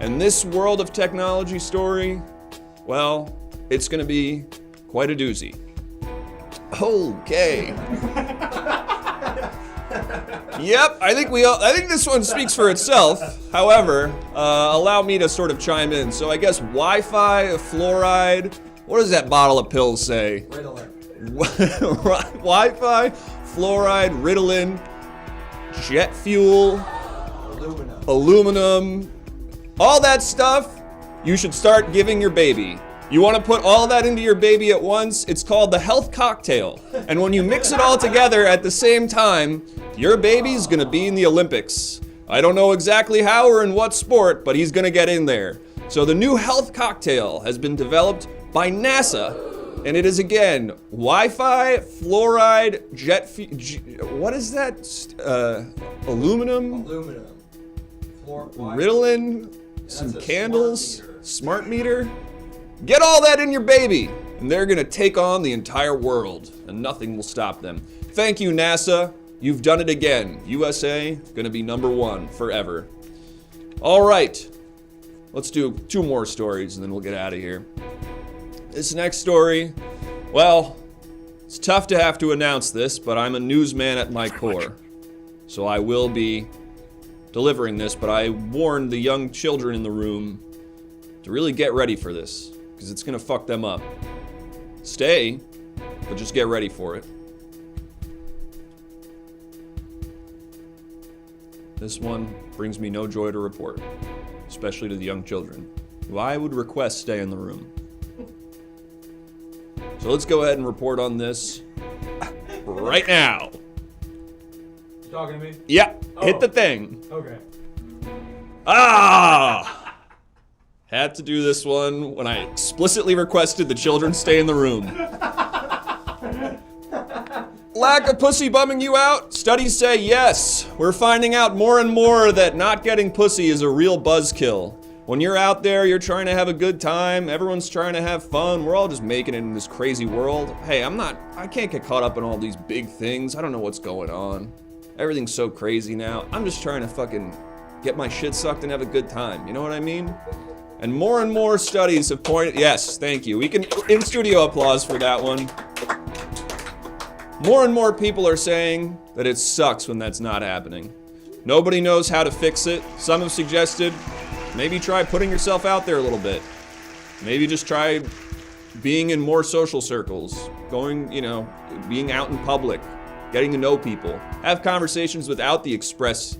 And this world of technology story, well, it's going to be quite a doozy. Okay. Yep, I think this one speaks for itself. However, allow me to sort of chime in. So I guess Wi-Fi, fluoride, what does that bottle of pills say? Ritalin. Wi-Fi, fluoride, Ritalin, jet fuel, aluminum, all that stuff you should start giving your baby. You want to put all that into your baby at once? It's called the health cocktail. And when you mix it all together at the same time, your baby's gonna be in the Olympics. I don't know exactly how or in what sport, but he's gonna get in there. So the new health cocktail has been developed by NASA, and it is again Wi-Fi, fluoride, what is that? Aluminum, Ritalin, some candles, smart meter. Get all that in your baby, and they're gonna take on the entire world, and nothing will stop them. Thank you, NASA. You've done it again. USA gonna be #1 forever. All right, let's do 2 more stories, and then we'll get out of here. This next story, well, it's tough to have to announce this, but I'm a newsman at my core, so I will be delivering this, but I warned the young children in the room to really get ready for this, because it's gonna fuck them up. Stay, but just get ready for it. This one brings me no joy to report, especially to the young children, who I would request stay in the room. So let's go ahead and report on this right now. You talking to me? Yeah, hit the thing. Okay. Had to do this one when I explicitly requested the children stay in the room. Lack of pussy bumming you out? Studies say yes. We're finding out more and more that not getting pussy is a real buzzkill. When you're out there, you're trying to have a good time, everyone's trying to have fun, we're all just making it in this crazy world. Hey, I can't get caught up in all these big things. I don't know what's going on. Everything's so crazy now. I'm just trying to fucking get my shit sucked and have a good time. You know what I mean? And more studies have pointed, yes, thank you. We can, in studio applause for that one. More and more people are saying that it sucks when that's not happening. Nobody knows how to fix it. Some have suggested maybe try putting yourself out there a little bit. Maybe just try being in more social circles, going, being out in public, getting to know people. Have conversations without the express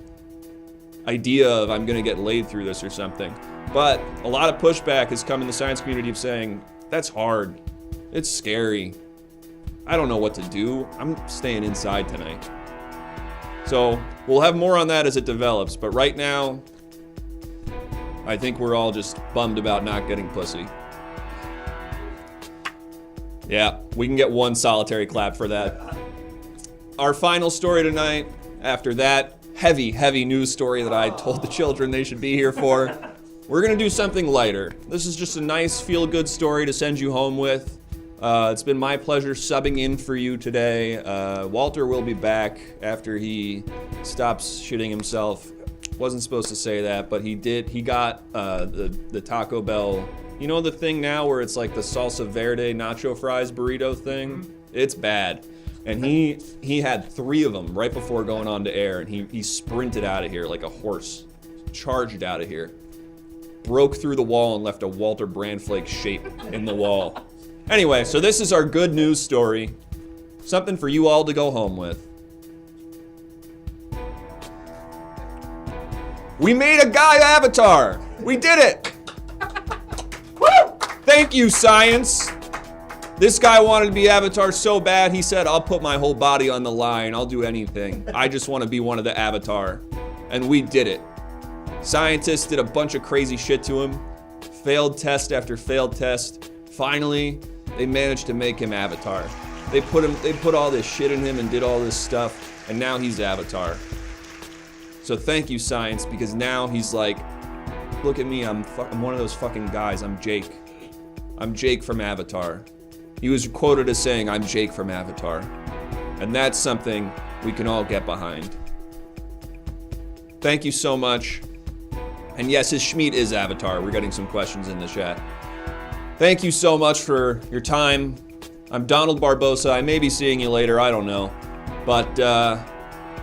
idea of I'm gonna get laid through this or something. But a lot of pushback has come in the science community of saying, that's hard, it's scary, I don't know what to do, I'm staying inside tonight. So we'll have more on that as it develops, but right now, I think we're all just bummed about not getting pussy. Yeah, we can get one solitary clap for that. Our final story tonight, after that heavy news story that I told the children they should be here for, we're gonna do something lighter. This is just a nice feel-good story to send you home with. It's been my pleasure subbing in for you today. Walter will be back after he stops shitting himself. Wasn't supposed to say that, but he did. He got the Taco Bell. You know the thing now where it's like the salsa verde nacho fries burrito thing? Mm-hmm. It's bad. And he had 3 of them right before going on to air, and he sprinted out of here like a horse. Charged out of here. Broke through the wall and left a Walter Brandflake shape in the wall. Anyway, so this is our good news story. Something for you all to go home with. We made a guy avatar! We did it! Woo! Thank you, science! This guy wanted to be Avatar so bad, he said, I'll put my whole body on the line, I'll do anything. I just want to be one of the Avatar. And we did it. Scientists did a bunch of crazy shit to him. Failed test after failed test. Finally, they managed to make him Avatar. They put all this shit in him and did all this stuff, and now he's Avatar. So thank you, science, because now he's like, look at me, I'm one of those fucking guys, I'm Jake. I'm Jake from Avatar. He was quoted as saying, I'm Jake from Avatar. And that's something we can all get behind. Thank you so much. And yes, his Schmeat is Avatar. We're getting some questions in the chat. Thank you so much for your time. I'm Donald Barbosa. I may be seeing you later, I don't know. But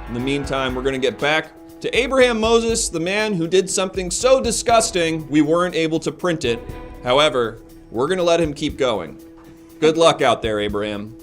in the meantime, we're gonna get back to Abraham Moses, the man who did something so disgusting we weren't able to print it. However, we're gonna let him keep going. Good luck out there, Abraham.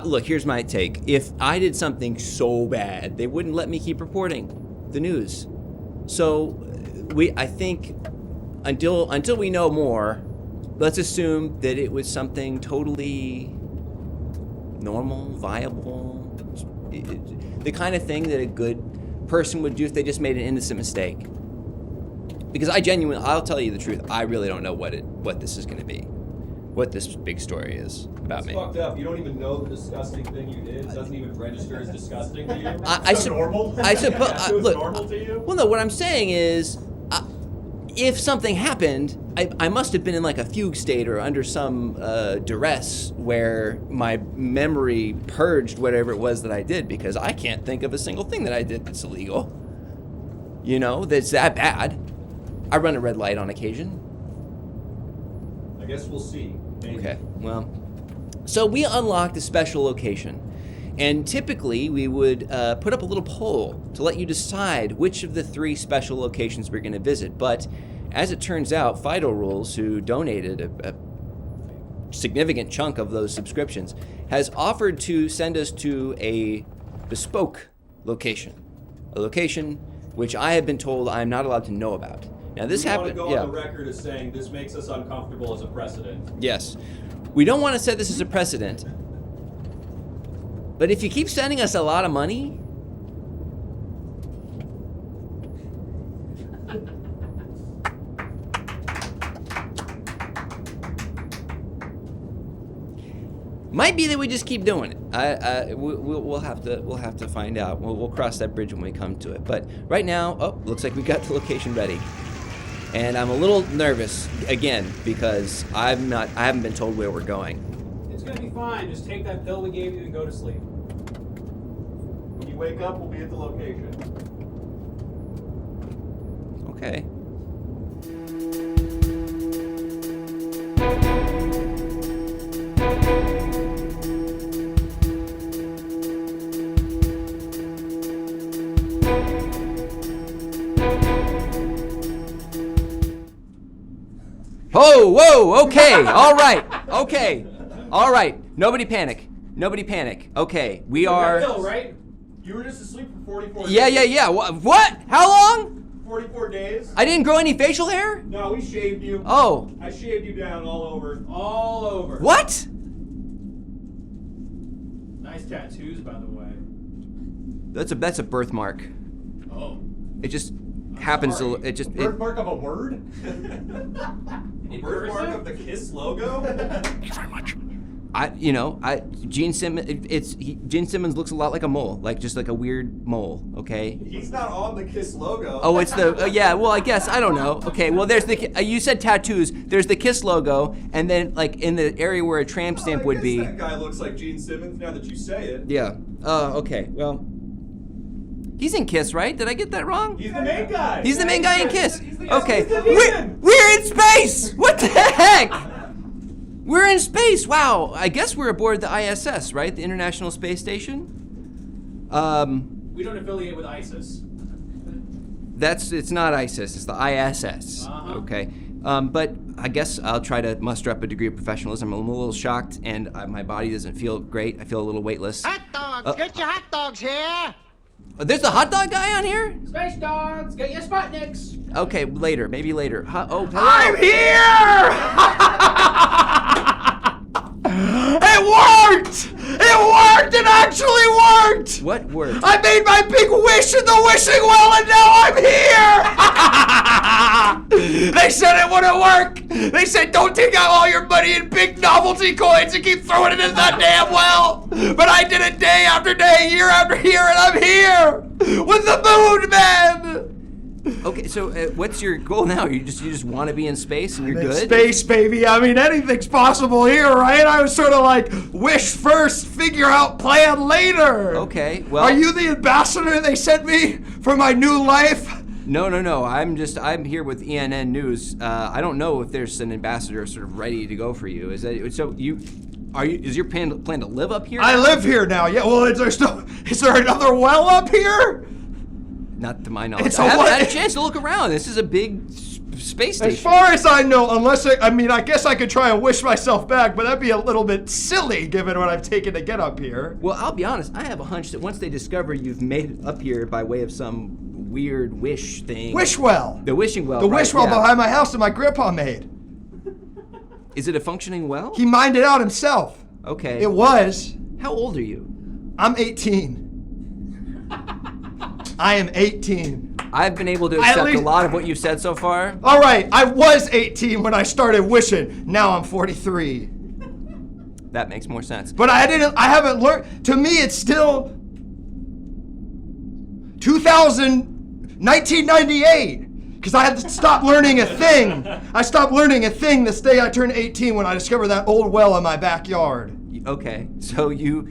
Look, here's my take. If I did something so bad, they wouldn't let me keep reporting the news. So, I think until we know more, let's assume that it was something totally normal, viable, the kind of thing that a good person would do if they just made an innocent mistake. Because I'll tell you the truth, I really don't know what this is going to be, what this big story is about me. It's fucked up. You don't even know the disgusting thing you did. It doesn't even register as disgusting to you. Normal? I suppose. It was Look, normal to you? well, no. What I'm saying is, if something happened, I must have been in like a fugue state or under some duress where my memory purged whatever it was that I did, because I can't think of a single thing that I did that's illegal. That's that bad. I run a red light on occasion. I guess we'll see. Maybe. Okay, well, so we unlocked a special location. And typically, we would put up a little poll to let you decide which of the 3 special locations we're going to visit. But as it turns out, Fido Rules, who donated a significant chunk of those subscriptions, has offered to send us to a bespoke location. A location which I have been told I'm not allowed to know about. Now, this happened. I want to go on the record as saying this makes us uncomfortable as a precedent. Yes. We don't want to set this as a precedent. But if you keep sending us a lot of money, might be that we just keep doing it. We'll have to find out. We'll cross that bridge when we come to it. But right now, looks like we got the location ready, and I'm a little nervous again because I haven't been told where we're going. It's gonna be fine. Just take that pill we gave you and go to sleep. When you wake up, we'll be at the location. Okay. Oh, whoa, okay, all right, okay, all right. Nobody panic. Okay, we are. Hill, right? You were just asleep for 44 days. Yeah. What? How long? 44 days. I didn't grow any facial hair? No, we shaved you. Oh. I shaved you down all over. All over. What? Nice tattoos, by the way. That's a birthmark. Oh. It just happens to. It just. Birthmark of a word? Birthmark of the KISS logo? Thank you very much. Gene Simmons. Gene Simmons looks a lot like a mole, just like a weird mole. Okay. He's not on the KISS logo. Oh, it's the yeah. Well, I guess I don't know. Okay. Well, there's the you said tattoos. There's the KISS logo, and then in the area where a tramp stamp would be. That guy looks like Gene Simmons now that you say it. Yeah. Okay. Well. He's in KISS, right? Did I get that wrong? He's the main guy. He's the main guy in KISS. Okay. We're in space. What the heck? We're in space. Wow. I guess we're aboard the ISS, right? The International Space Station. We don't affiliate with ISIS. It's not ISIS. It's the ISS. Uh-huh. Okay. But I guess I'll try to muster up a degree of professionalism. I'm a little shocked, and my body doesn't feel great. I feel a little weightless. Hot dogs! Get your hot dogs here! There's a hot dog guy on here? Space dogs, get your Sputniks! Okay, later. Maybe later. Hello. I'm here! It worked! It worked! It actually worked! What worked? I made my big wish in the wishing well, and now I'm here! They said it wouldn't work! They said don't take out all your money in big novelty coins and keep throwing it in that damn well! But I did it day after day, year after year, and I'm here! With the moon man! Okay, so what's your goal now? You just want to be in space and you're good? Space, baby. I mean, anything's possible here, right? I was sort of like, wish first, figure out plan later. Okay, well. Are you the ambassador they sent me for my new life? No. I'm here with ENN News. I don't know if there's an ambassador sort of ready to go for you. Is your plan to live up here? I live here now. Yeah. Well, is there another well up here? Not to my knowledge. I haven't had a chance to look around. This is a big space station. As far as I know, I guess I could try and wish myself back, but that'd be a little bit silly given what I've taken to get up here. Well, I'll be honest. I have a hunch that once they discover you've made it up here by way of some weird wish thing. Wish well. The wishing well. The wish well behind my house that my grandpa made. Is it a functioning well? He mined it out himself. Okay. It was. How old are you? I'm 18. I am 18. I've been able to accept a lot of what you've said so far. All right, I was 18 when I started wishing. Now I'm 43. That makes more sense. But I haven't learned. To me, it's still 1998. Because I had to stop learning a thing. I stopped learning a thing this day I turned 18 when I discovered that old well in my backyard. Okay, so you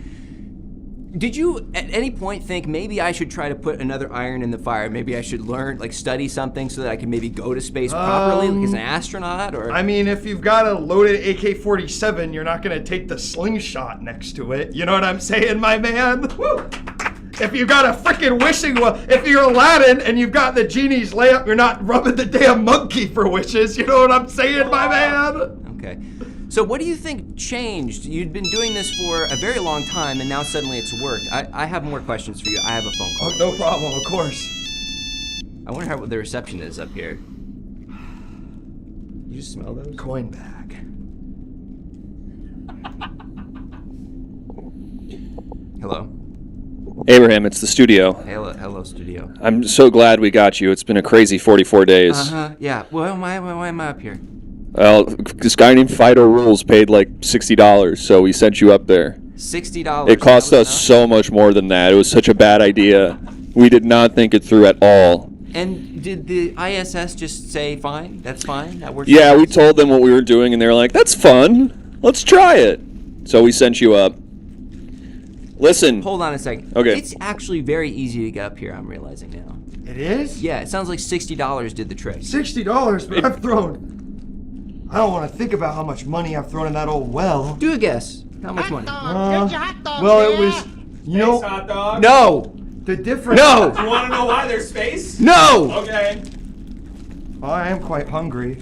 Did you at any point think maybe I should try to put another iron in the fire? Maybe I should learn, like study something so that I can maybe go to space properly, like as an astronaut? Or I mean, if you've got a loaded AK-47, you're not going to take the slingshot next to it. You know what I'm saying, my man? Woo! If you've got a freaking wishing well, if you're Aladdin and you've got the genie's lamp, you're not rubbing the damn monkey for wishes. You know what I'm saying, my man? Okay. So what do you think changed? You'd been doing this for a very long time, and now suddenly it's worked. I have more questions for you. I have a phone call. Oh, no problem, of course. I wonder how the reception is up here. You just smell those? Coin bag. Hello? Abraham, it's the studio. Hello, studio. I'm so glad we got you. It's been a crazy 44 days. Yeah. Well, why am I up here? Well, this guy named Fido Rules paid like $60, so we sent you up there. $60? It cost us so much more than that. It was such a bad idea. We did not think it through at all. And did the ISS just say, fine, that's fine, that works? Yeah, we told them what we were doing, and they were like, that's fun. Let's try it. So we sent you up. Listen. Hold on a second. Okay. It's actually very easy to get up here, I'm realizing now. It is? Yeah, it sounds like $60 did the trick. $60, but I've thrown... I don't want to think about how much money I've thrown in that old well. Do a guess. How much money? Well, it was... You know... Hot dog. No! The difference... No! You want to know why there's space? No! Okay. Well, I am quite hungry.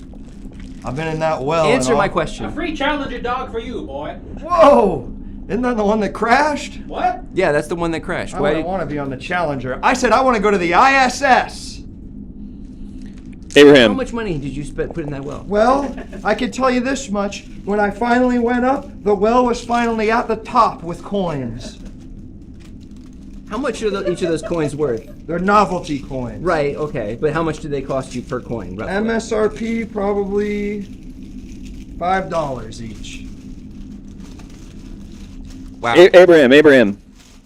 I've been in that well. Answer my A question. free challenger dog for you, boy. Whoa! Isn't that the one that crashed? What? Yeah, that's the one that crashed. I don't want to be on the Challenger. I said I want to go to the ISS. Abraham. How much money did you put in that well? Well, I can tell you this much. When I finally went up, the well was finally at the top with coins. How much are each of those coins worth? They're novelty coins. Right, okay. But how much do they cost you per coin, roughly? MSRP probably $5 each. Wow. Abraham. You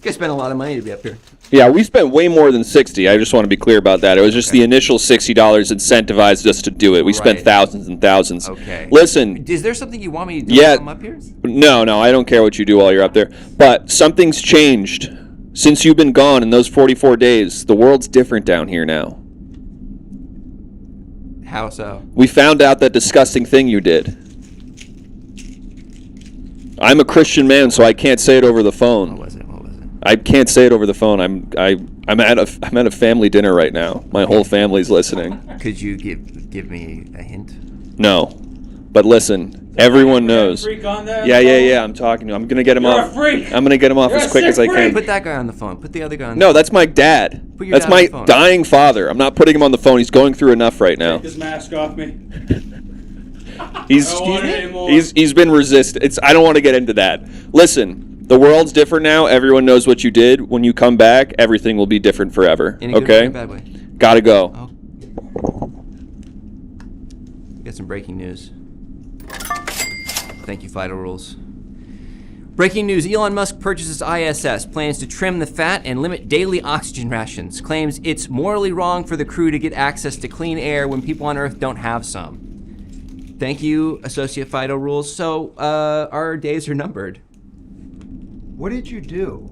guys spent a lot of money to be up here. Yeah, we spent way more than 60. I just want to be clear about that. It was just the initial $60 incentivized us to do it. We spent Right. thousands and thousands. Okay. Listen. Is there something you want me to do Yeah. while I'm up here? No, I don't care what you do while you're up there. But something's changed. Since you've been gone in those 44 days, the world's different down here now. How so? We found out that disgusting thing you did. I'm a Christian man, so I can't say it over the phone. What was it? I can't say it over the phone. I'm at a family dinner right now. My whole family's listening. Could you give me a hint? No, but listen, everyone knows. Freak on there? Yeah. I'm talking to him. I'm gonna get him You're off. a freak. I'm gonna get him off You're as a quick as I sick can. freak. Put that guy on the phone. Put the other guy on the No, phone. that's my dad. Put your That's dad on my the phone. dying father. I'm not putting him on the phone. He's going through enough right now. Take this mask off me. He's I don't want it anymore. he's been resistant. I don't want to get into that. Listen. The world's different now. Everyone knows what you did. When you come back, everything will be different forever. In a good way Okay? or a bad way? Gotta go. Oh. Got some breaking news. Thank you, Fido Rules. Breaking news, Elon Musk purchases ISS, plans to trim the fat and limit daily oxygen rations, claims it's morally wrong for the crew to get access to clean air when people on Earth don't have some. Thank you, Associate Fido Rules. So, our days are numbered. What did you do?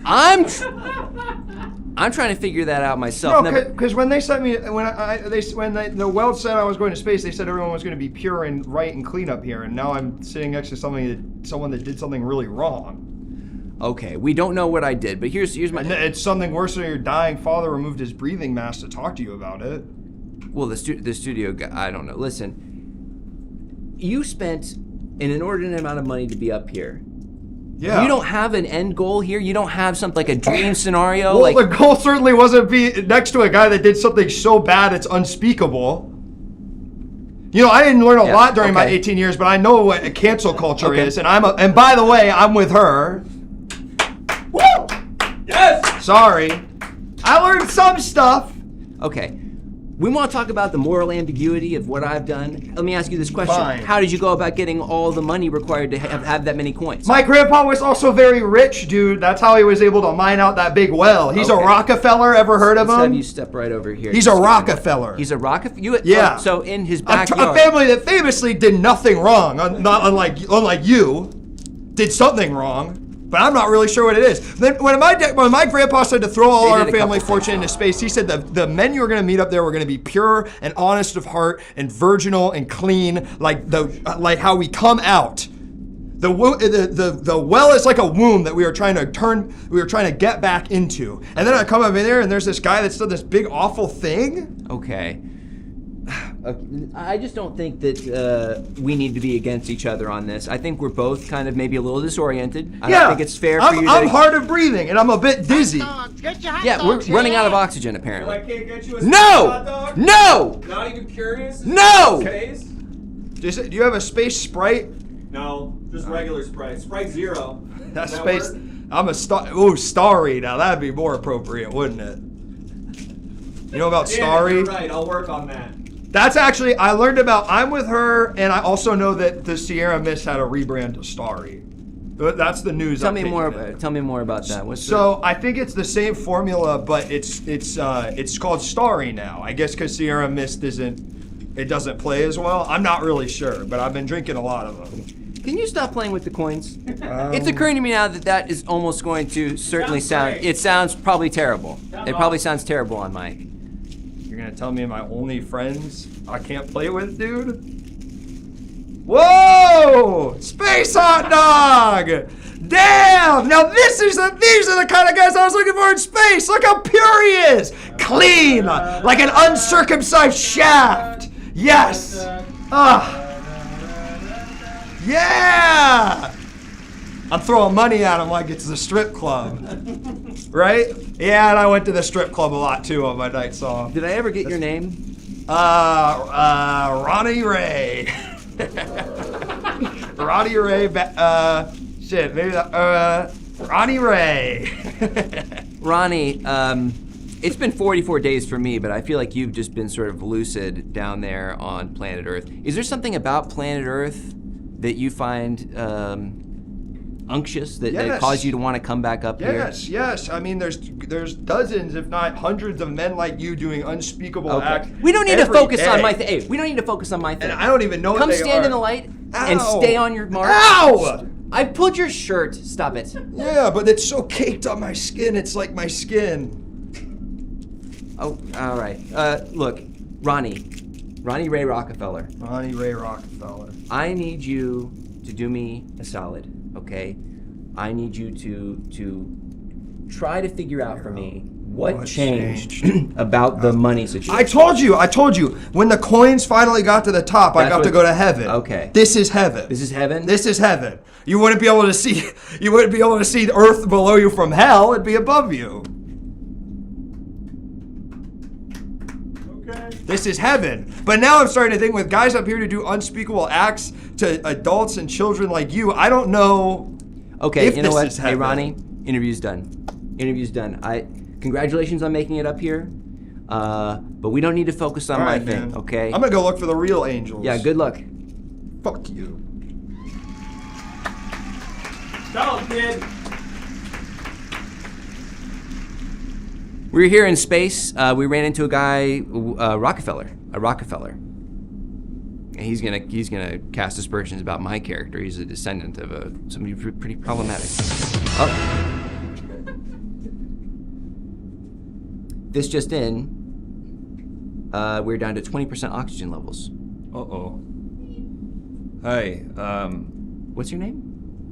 I'm trying to figure that out myself. No, because when they sent me, when the well said I was going to space, they said everyone was going to be pure and right and clean up here, and now I'm sitting next to someone that did something really wrong. Okay, we don't know what I did, but here's my. And it's something worse than your dying father removed his breathing mask to talk to you about it. Well, the studio guy, I don't know. Listen, you spent an inordinate amount of money to be up here. Yeah. You don't have an end goal here. You don't have something like a dream scenario. Well, like the goal certainly wasn't be next to a guy that did something so bad it's unspeakable. You know, I didn't learn a lot during my 18 years, but I know what a cancel culture is, and by the way, I'm with her. Woo! Yes! Sorry. I learned some stuff. Okay. We want to talk about the moral ambiguity of what I've done. Let me ask you this question. Fine. How did you go about getting all the money required to have that many coins? My grandpa was also very rich, dude. That's how he was able to mine out that big well. He's a Okay. Rockefeller. Ever heard of Let's him? have you step right over here. He's a Rockefeller. He's a Rockefeller? Yeah. So in his A backyard. family that famously did nothing wrong, not unlike you, did something wrong. but I'm not really sure what it is. Then when my grandpa said to throw all They our did a family couple fortune into space, he said the men you were going to meet up there were going to be pure and honest of heart and virginal and clean, like how we come out. The well is like a womb that we were trying to get back into. And then I come up in there and there's this guy that's done this big awful thing. Okay. I just don't think that we need to be against each other on this. I think we're both kind of maybe a little disoriented. I don't think it's fair for you to... I'm hard of breathing and I'm a bit dizzy. Yeah, we're running out of oxygen apparently. I can't get you a No! hot dog? No! Not even curious? No! Space? Do you have a space Sprite? No, just regular Sprite. Sprite Zero. That's Does that space. work? I'm a star. Ooh, Starry. Now that'd be more appropriate, wouldn't it? You know about Damn it, Starry? you're right, I'll work on that. That's actually, I learned about, I'm with her, and I also know that the Sierra Mist had a rebrand to Starry. That's the news. Tell me more about that. So I think it's the same formula, but it's called Starry now. I guess because Sierra Mist doesn't play as well. I'm not really sure, but I've been drinking a lot of them. Can you stop playing with the coins? It's occurring to me now that is almost going to certainly sound. It sounds probably terrible. It probably sounds terrible on mic. You're gonna tell me my only friends I can't play with, dude? Whoa! Space hot dog! Damn! Now these are the kind of guys I was looking for in space. Look how pure he is! Clean! Like an uncircumcised shaft! Yes! Yeah! I'm throwing money at him like it's the strip club. Right? Yeah, and I went to the strip club a lot too on my nights off. Did I ever get your name? Ronnie Ray. Ronnie Ray, Ronnie Ray. Ronnie, it's been 44 days for me, but I feel like you've just been sort of lucid down there on planet Earth. Is there something about planet Earth that you find unctuous, that cause you to want to come back up here? Yes. I mean, there's dozens, if not hundreds, of men like you doing unspeakable acts. We don't need to focus on my thing. Hey, we don't need to focus on my thing. And I don't even know what Come they stand are. in the light and stay on your mark. Ow! I pulled your shirt. Stop it. Yeah, but it's so caked on my skin. It's like my skin. Oh, all right. Look, Ronnie Ray Rockefeller. Ronnie Ray Rockefeller. I need you to do me a solid, okay? I need you to try to figure out for me what changed about the money situation. I told you. When the coins finally got to the top, I got to go to heaven. Okay. This is heaven. This is heaven? This is heaven. You wouldn't be able to see the earth below you from hell. It'd be above you. Okay. This is heaven. But now I'm starting to think with guys up here to do unspeakable acts to adults and children like you, I don't know. Okay, you know what? Hey, Ronnie, interview's done. Congratulations on making it up here. But we don't need to focus on my thing, okay? I'm gonna go look for the real angels. Yeah, good luck. Fuck you. Tell him, kid. We were here in space. We ran into a guy, a Rockefeller. And he's gonna cast aspersions about my character. He's a descendant of somebody pretty problematic. Oh. This just in. We're down to 20% oxygen levels. Uh-oh. Hi. What's your name?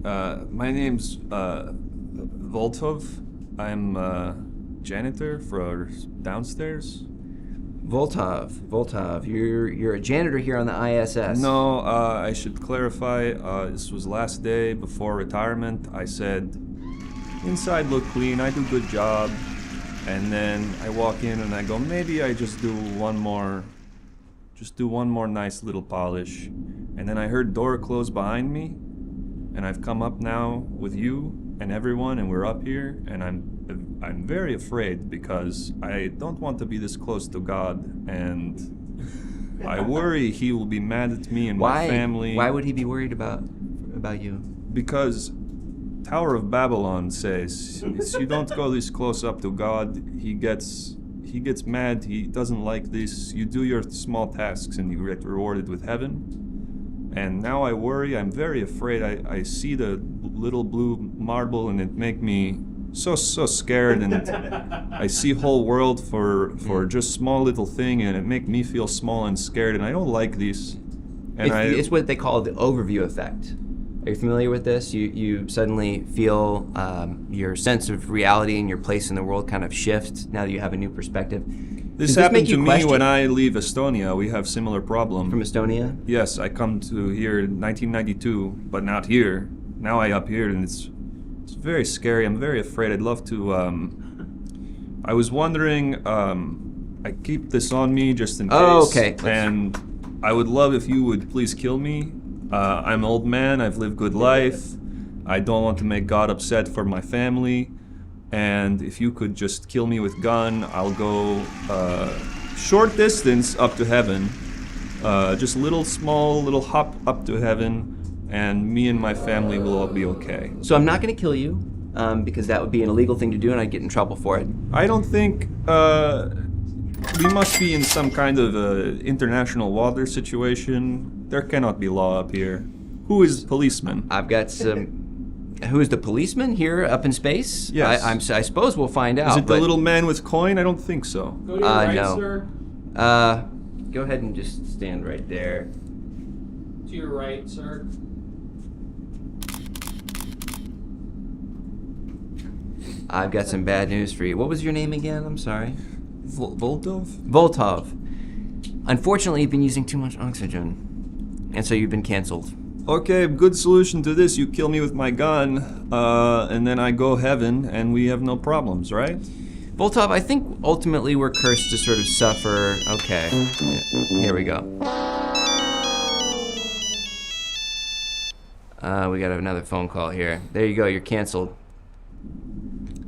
My name's Voltov. I'm janitor for downstairs. Voltov, you're a janitor here on the ISS. No, I should clarify, this was last day before retirement. I said, inside look clean, I do good job. And then I walk in and I go, maybe I just do one more nice little polish. And then I heard door close behind me, and I've come up now with you and everyone, and we're up here, and I'm very afraid because I don't want to be this close to God, and I worry he will be mad at me and my family. Why would he be worried about you? Because Tower of Babylon says if you don't go this close up to God, he gets mad. He doesn't like this. You do your small tasks and you get rewarded with heaven. And now I worry. I'm very afraid. I see the little blue marble, and it make me so scared, and I see whole world for just small little thing, and it make me feel small and scared, and I don't like these. And It's what they call the overview effect. Are you familiar with this? You suddenly feel your sense of reality and your place in the world kind of shift now that you have a new perspective. This happened to me when I leave Estonia. We have similar problem. From Estonia? Yes, I come to here in 1992, but not here. Now I up here, and it's very scary. I'm very afraid. I'd love to. I was wondering. I keep this on me just in case. Oh, okay. And I would love if you would please kill me. I'm an old man. I've lived good life. I don't want to make God upset for my family. And if you could just kill me with gun, I'll go short distance up to heaven. Just little hop up to heaven, and me and my family will all be okay. So I'm not going to kill you, because that would be an illegal thing to do, and I'd get in trouble for it. I don't think we must be in some kind of international water situation. There cannot be law up here. Who is policeman? I've got some. Who is the policeman here up in space? Yes. I suppose we'll find out. Is it the little man with coin? I don't think so. Go to your right, no. sir. Go ahead and just stand right there. To your right, sir. I've got some bad news for you. What was your name again? I'm sorry. Voltov? Voltov. Unfortunately, you've been using too much oxygen, and so you've been canceled. Okay, good solution to this. You kill me with my gun, and then I go heaven, and we have no problems, right? Voltov, I think ultimately we're cursed to sort of suffer. Okay, here we go. We got another phone call here. There you go, you're canceled.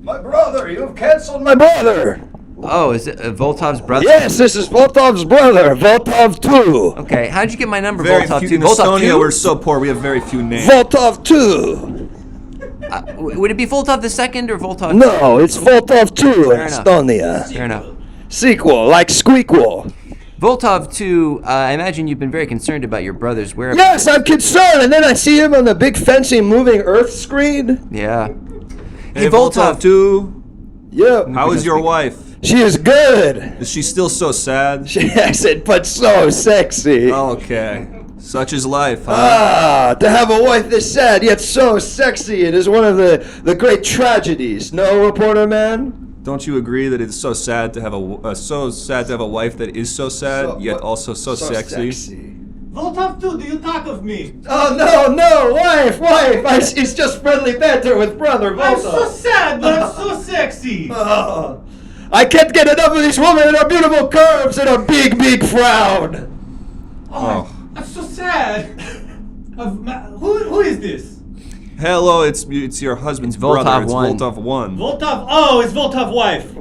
My brother, you've canceled my brother. Oh, is it Voltov's brother? Yes, this is Voltov's brother, Voltov 2. Okay, how'd you get my number, Very Voltov few. 2? In Voltov Estonia, 2? we're so poor, we have very few names. Voltov 2. Would it be Voltov the second or Voltov? No, it's Voltov 2 in Fair enough. Estonia. Fair enough. Sequel, like Squeakquel. Voltov 2, I imagine you've been very concerned about your brother's whereabouts. Yes, I'm concerned, and then I see him on the big fancy moving Earth screen. Yeah. Hey, Voltov 2, Yep. how is your wife? She is good. Is she still so sad? I said, but so sexy. Okay. Such is life, huh? Ah, to have a wife this sad yet so sexy, it is one of the great tragedies. No, reporter man? Don't you agree that it's so sad to have a wife that is so sad yet also so sexy? Voltov 2, do you talk of me? Oh no, wife! It's just friendly banter with brother Voltov. I'm so sad, but I'm so sexy. Oh, I can't get enough of these women and her beautiful curves and her big frown. Oh, I'm so sad. Who is this? Hello, it's your husband's Voltov brother. It's 1. Voltov 1. Voltov. Oh, it's Voltov wife.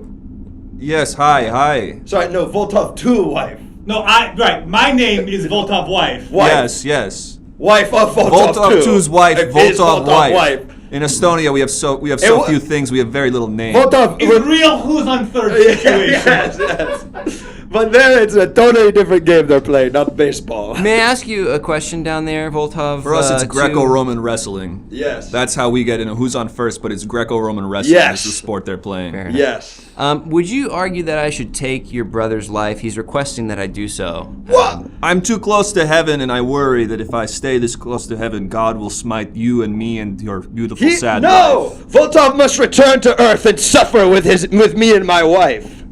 Yes, hi. Sorry, no, Voltov 2 wife. No, right. My name is Voltov wife. Wife. Yes. Wife of Voltov 2's wife, It is Voltov wife. wife. In Estonia, we have so few things. We have very little name. Voltov. It's real who's on third situation. Yes. But there, it's a totally different game they're playing, not baseball. May I ask you a question down there, Voltov? For us, it's 2? Greco-Roman wrestling. Yes. That's how we get in. Who's on first? But it's Greco-Roman wrestling. Yes. Is the sport they're playing. Fair enough. Yes. Would you argue that I should take your brother's life? He's requesting that I do so. What? I'm too close to heaven, and I worry that if I stay this close to heaven, God will smite you and me and your beautiful sad No! wife. Voltov must return to Earth and suffer with me and my wife.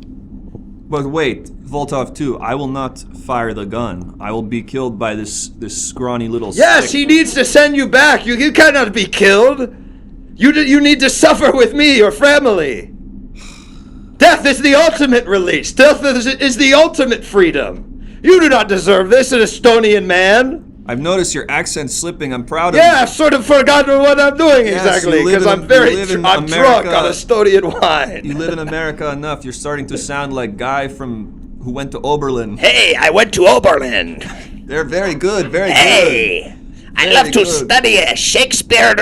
But wait, Voltov 2, I will not fire the gun. I will be killed by this scrawny little Yes, stick. he needs to send you back. You cannot be killed. You need to suffer with me, your family. Death is the ultimate release. Death is the ultimate freedom. You do not deserve this, an Estonian man. I've noticed your accent slipping. I'm proud of Yeah, you. I've sort of forgotten what I'm doing Yes, exactly, you live because in- I'm you live in drunk America. on Estonian wine. You live in America enough. You're starting to sound like guy who went to Oberlin. Hey, I went to Oberlin. They're very good, very good. I love to study Shakespeare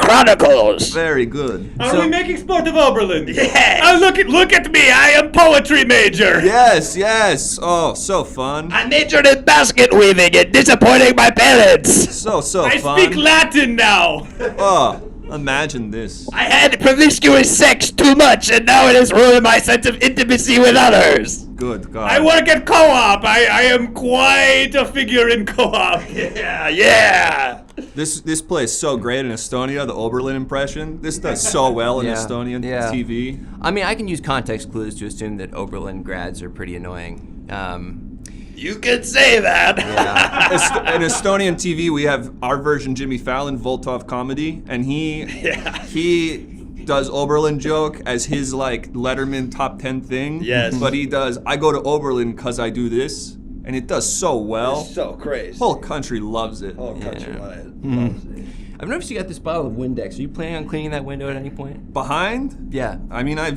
Chronicles. Very good. Are we making sport of Oberlin? Yes. Look at me. I am poetry major. Yes. Oh, so fun. I majored in basket weaving and disappointing my parents. So I fun. speak Latin now. Oh, Imagine this. I had promiscuous sex too much, and now it has ruined my sense of intimacy with others. Good God. I work at co-op. I am quite a figure in co-op. Yeah. This plays so great in Estonia, the Oberlin impression. This does so well in Estonian TV. I mean, I can use context clues to assume that Oberlin grads are pretty annoying. You could say that. Yeah. In Estonian TV, we have our version Jimmy Fallon, Voltov comedy, and he does Oberlin joke as his like Letterman top 10 thing. Yes. But he does, I go to Oberlin because I do this, and it does so well. It's so crazy. Whole country loves it. Whole country loves it. I've noticed you got this bottle of Windex. Are you planning on cleaning that window at any point? Behind? Yeah. I mean, I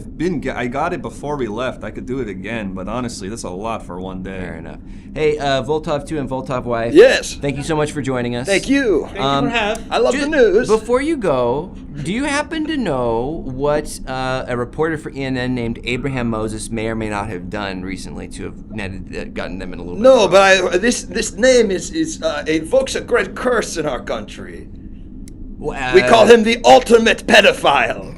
got it before we left. I could do it again, but honestly, that's a lot for one day. Fair enough. Hey, Voltov 2 and Voltov Wife. Yes. Thank you so much for joining us. Thank you. Thank you for having. I love the news. Before you go, do you happen to know what a reporter for ENN named Abraham Moses may or may not have done recently to have gotten them in a little bit? No, but this name invokes a great curse in our country. We call him the ultimate pedophile.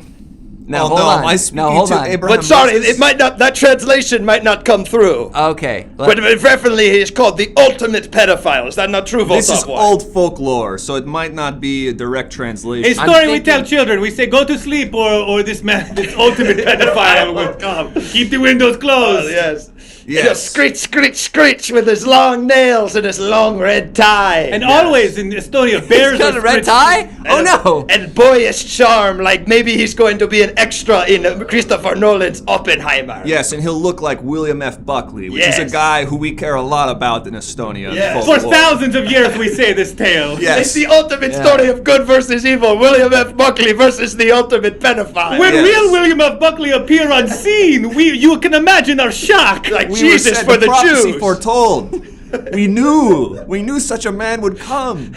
Now hold on. Am I speaking now hold to on. Abraham But sorry, Moses? it might not. That translation might not come through. Okay. But preferably, he is called the ultimate pedophile. Is that not true, Voltov? This is old folklore, so it might not be a direct translation. A story we tell children. We say, go to sleep, or this man, this ultimate pedophile will come. Keep the windows closed. Yes. Yes. Just screech, screech, screech with his long nails and his long red tie. And always in Estonia, bears Got are a red spread- tie? Oh no! And boyish charm, like maybe he's going to be an extra in Christopher Nolan's Oppenheimer. Yes, and he'll look like William F. Buckley, which is Yes. a guy who we care a lot about in Estonia. Yes. For folklore. thousands of years, we say this tale. Yes. It's the ultimate story of good versus evil. William F. Buckley versus the ultimate pedophile. When Yes. real William F. Buckley appear on scene, you can imagine our shock. Like We Jesus said for the prophecy Jews. foretold. We knew such a man would come.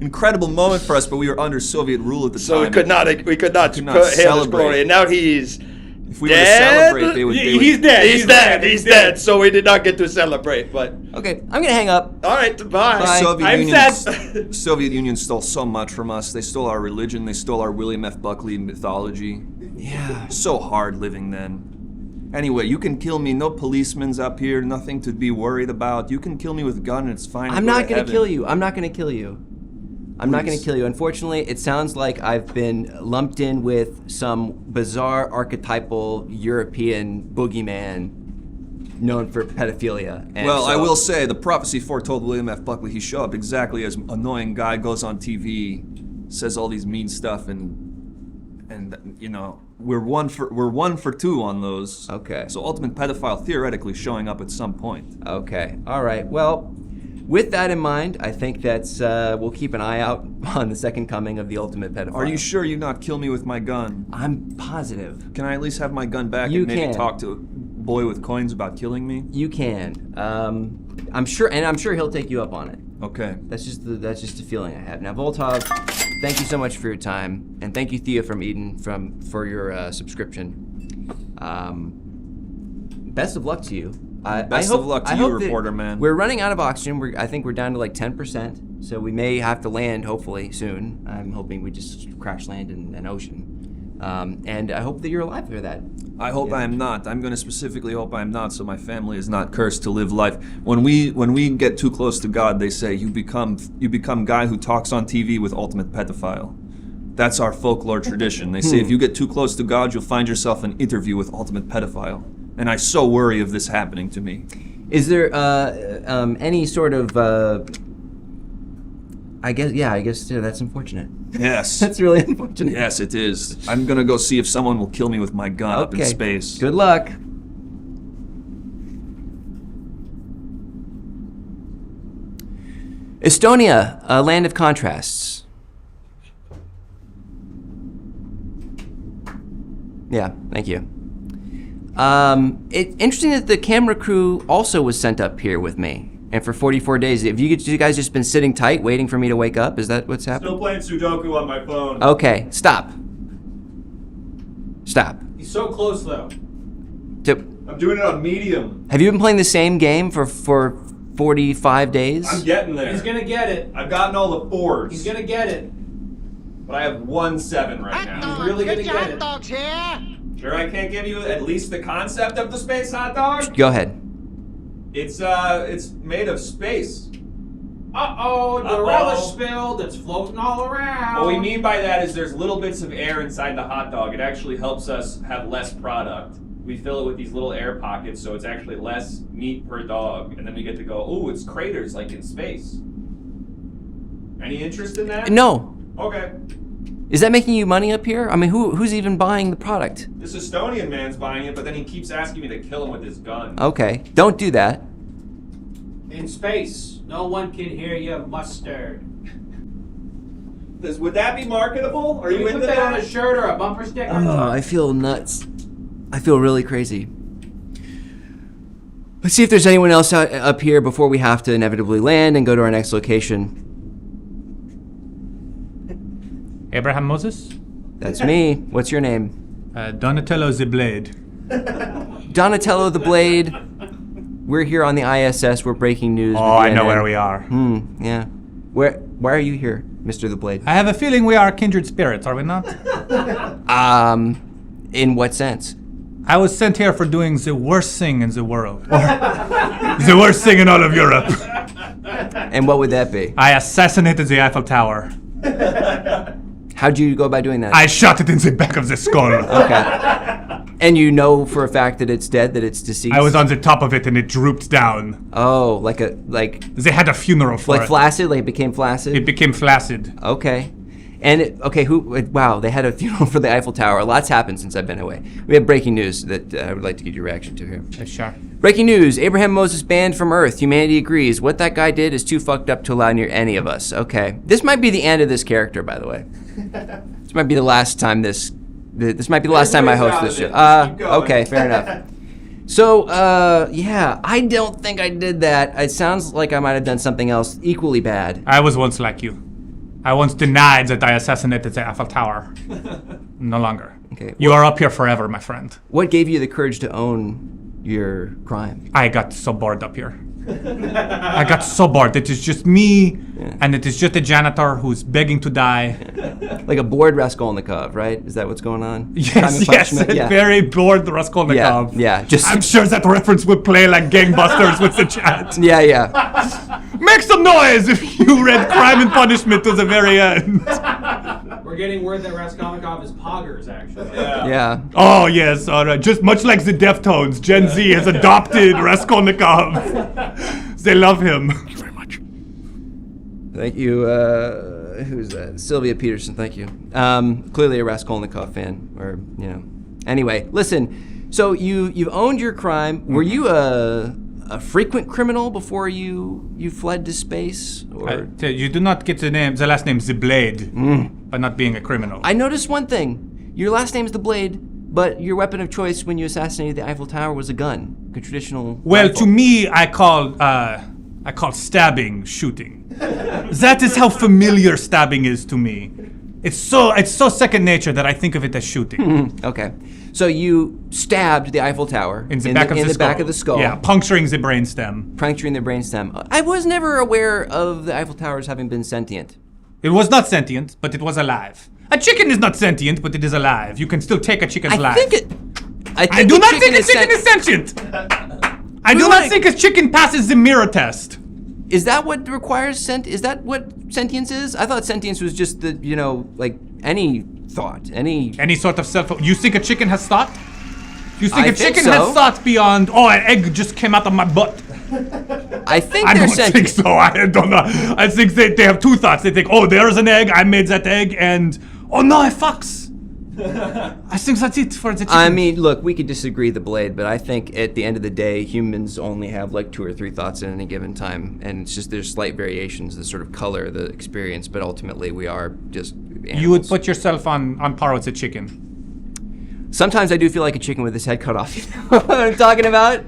Incredible moment for us, but we were under Soviet rule at the So time. we could not hail his celebrate. glory. And now he's If we were to dead? celebrate, they would. He's dead. He's dead. So we did not get to celebrate. But Okay, I'm gonna hang up. all right, bye. Bye. Soviet I'm Union, sad. Soviet Union stole so much from us. They stole our religion. They stole our William F. Buckley mythology. Yeah. So hard living then. Anyway, you can kill me. No policemen's up here. Nothing to be worried about. You can kill me with a gun and it's fine. I'm not gonna kill you. I'm not gonna kill you. I'm not gonna Please. kill you. Unfortunately, it sounds like I've been lumped in with some bizarre archetypal European boogeyman known for pedophilia. And Well, I so- will say the prophecy foretold William F. Buckley. He showed up exactly as annoying guy goes on TV, says all these mean stuff, and you know we're one for two on those. Okay. So ultimate pedophile theoretically showing up at some point. Okay. All right. Well, with that in mind, I think that's we'll keep an eye out on the second coming of the ultimate pedophile. Are you sure you not kill me with my gun? I'm positive. Can I at least have my gun back You and maybe can. talk to a boy with coins about killing me? You can. I'm sure he'll take you up on it. Okay. That's just the feeling I have. Now, Voltov, thank you so much for your time, and thank you, Thea from Eden, for your subscription. Best of luck to you. Best of luck to you, reporter man. We're running out of oxygen. I think we're down to like 10%, so we may have to land hopefully soon. I'm hoping we just crash land in an ocean. And I hope that you're alive for that. I hope I am not. I'm going to specifically hope I am not, so my family is not cursed to live life. When we get too close to God, they say you become guy who talks on TV with ultimate pedophile. That's our folklore tradition. They say if you get too close to God, you'll find yourself an interview with ultimate pedophile. And I so worry of this happening to me. Is there any sort of? I guess yeah, that's unfortunate. Yes. That's really unfortunate. Yes, it is. I'm gonna go see if someone will kill me with my gun up in Okay. space. Good luck. Estonia, a land of contrasts. Yeah, thank you. It's interesting that the camera crew also was sent up here with me. And for 44 days, have you guys just been sitting tight waiting for me to wake up? Is that what's happening? Still playing Sudoku on my phone. Okay, stop. Stop. He's so close though. I'm doing it on medium. Have you been playing the same game for 45 days? I'm getting there. He's gonna get it. I've gotten all the fours. He's gonna get it. but I have 1.7 right now. Really gonna get it. Sure, I can't give you at least the concept of the space hot dog? Go ahead. It's made of space. Uh-oh, the relish spilled. It's floating all around. What we mean by that is there's little bits of air inside the hot dog. It actually helps us have less product. We fill it with these little air pockets, so it's actually less meat per dog. And then we get to go, ooh, it's craters like in space. Any interest in that? No. Okay. Is that making you money up here? I mean, who's even buying the product? This Estonian man's buying it, but then he keeps asking me to kill him with his gun. Okay, don't do that. In space, no one can hear your mustard. Would that be marketable? Are Can you we into put that on that? a shirt or a bumper sticker? Oh, I feel nuts. I feel really crazy. Let's see if there's anyone else up here before we have to inevitably land and go to our next location. Abraham Moses? That's me. What's your name? Donatello the Blade. Donatello the Blade. We're here on the ISS. We're breaking news. Oh, I know where we are. Yeah. Why are you here, Mr. the Blade? I have a feeling we are kindred spirits, are we not? In what sense? I was sent here for doing the worst thing in the world. The worst thing in all of Europe. And what would that be? I assassinated the Eiffel Tower. How'd you go about doing that? I shot it in the back of the skull. Okay. And you know for a fact that it's dead, that it's deceased? I was on the top of it and it drooped down. Oh, like They had a funeral for it. like flaccid? Like it became flaccid? It became flaccid. Okay. And wow, they had a funeral for the Eiffel Tower. A lot's happened since I've been away. We have breaking news that I would like to get your reaction to here. Sure. Breaking news, Abraham Moses banned from Earth. Humanity agrees. What that guy did is too fucked up to allow near any of us. Okay. This might be the end of this character, by the way. This might be the last time this might be the last time I host this show. Okay, fair enough. So, yeah, I don't think I did that. It sounds like I might have done something else equally bad. I was once like you. I once denied that I assassinated the Eiffel Tower. No longer. Okay. You are up here forever, my friend. What gave you the courage to own your crime? I got so bored up here. I got so bored. It is just me, and it is just a janitor who's begging to die. Like a bored Raskolnikov, right? Is that what's going on? Yes, Yeah. very bored Raskolnikov. Yeah. Just I'm sure that reference would play like gangbusters with the chat. yeah. Make some noise if you read Crime and Punishment to the very end. We're getting word that Raskolnikov is poggers, actually. Yeah. Oh, yes, all right. Just much like the Deftones, Gen Z has adopted Raskolnikov. They love him. Thank you very much. Thank you. Who's that? Sylvia Peterson. Thank you. Clearly a Raskolnikov fan, or Anyway, listen. So you've owned your crime. Were you a frequent criminal before you fled to space? Or You do not get the last name The Blade, by not being a criminal. I noticed one thing. Your last name's the Blade, but your weapon of choice when you assassinated the Eiffel Tower was a gun, a traditional. Well, rifle. to me, I call stabbing shooting. That is how familiar stabbing is to me. It's so second nature that I think of it as shooting. Okay. So you stabbed the Eiffel Tower In the back of the skull. Yeah, puncturing the brainstem. Puncturing the brainstem. I was never aware of the Eiffel Towers having been sentient. It was not sentient, but it was alive. A chicken is not sentient, but it is alive. You can still take a chicken's life. I do not think a chicken is sentient. I do not think a chicken passes the mirror test. Is that what requires Is that what sentience is? I thought sentience was just the, like any thought, any sort of self. You think a chicken has thought? You think I a chicken so. has thought beyond? Oh, an egg just came out of my butt. I think I they're don't sentient. think so. I don't know. I think they have two thoughts. They think, oh, there's an egg. I made that egg, and oh no, it fucks. I think that's it for the chicken. I mean, look, we could disagree the Blade, but I think at the end of the day, humans only have like 2 or 3 thoughts at any given time, and it's just there's slight variations that sort of color the experience, but ultimately we are just animals. You would put yourself on par with a chicken. Sometimes I do feel like a chicken with his head cut off. You know what I'm talking about?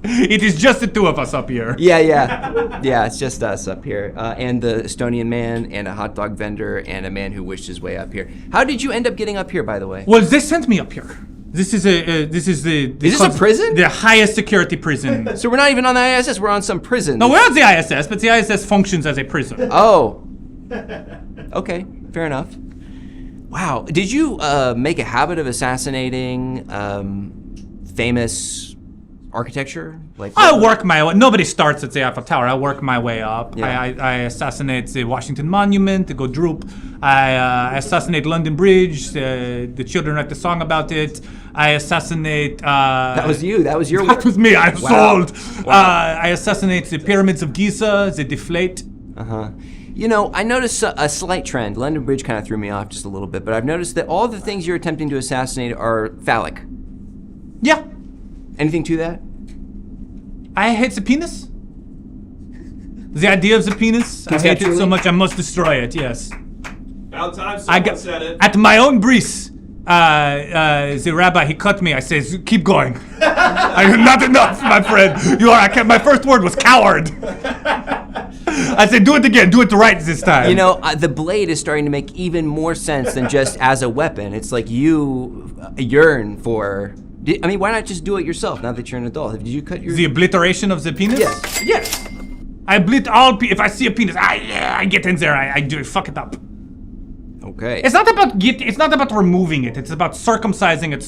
It is just the two of us up here. Yeah, it's just us up here. And the Estonian man, and a hot dog vendor, and a man who wished his way up here. How did you end up getting up here, by the way? Well, they sent me up here. This is the Is this a prison? The highest security prison. So we're not even on the ISS, we're on some prison. No, we're on the ISS, but the ISS functions as a prison. Oh. Okay. Fair enough. Wow. Did you make a habit of assassinating famous architecture? Like I work my way. Nobody starts at the Eiffel Tower. I work my way up. Yeah. I assassinate the Washington Monument. They go droop. I assassinate London Bridge. The children write the song about it. I assassinate. That was you. That was your That work. was me. I'm Wow. sold. Wow. I assassinate the pyramids of Giza. They deflate. Uh-huh. You know, I noticed a slight trend. London Bridge kind of threw me off just a little bit, but I've noticed that all the things you're attempting to assassinate are phallic. Yeah. Anything to that? I hate the penis. The idea of the penis. I hate it so Conceptually? much I must destroy it. Yes. About time I someone got said it. at my own bris. The rabbi he cut me. I says, keep going. Not enough, my friend. You are. My first word was coward. I said, do it again. Do it right this time. You know, the blade is starting to make even more sense than just as a weapon. It's like you yearn for. I mean, why not just do it yourself now that you're an adult? Did you cut your? The obliteration of the penis. Yes. Yes. I oblit all. If I see a penis, I get in there. I do fuck it up. Okay. It's not about It's not about removing it. It's about circumcising it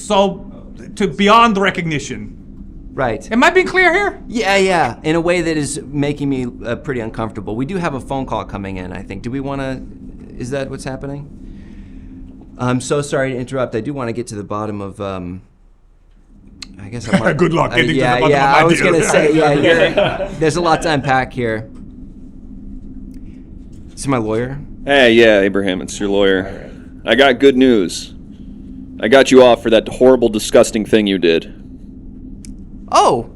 to beyond recognition. Right. Am I being clear here? Yeah. In a way that is making me pretty uncomfortable. We do have a phone call coming in, I think. Do we want to... Is that what's happening? I'm so sorry to interrupt. I do want to get to the bottom of... I guess I might... Good luck getting to the yeah, bottom of my I was deal. going to say, there's a lot to unpack here. This is my lawyer. Hey, yeah, Abraham, it's your lawyer. I got good news. I got you off for that horrible, disgusting thing you did. Oh,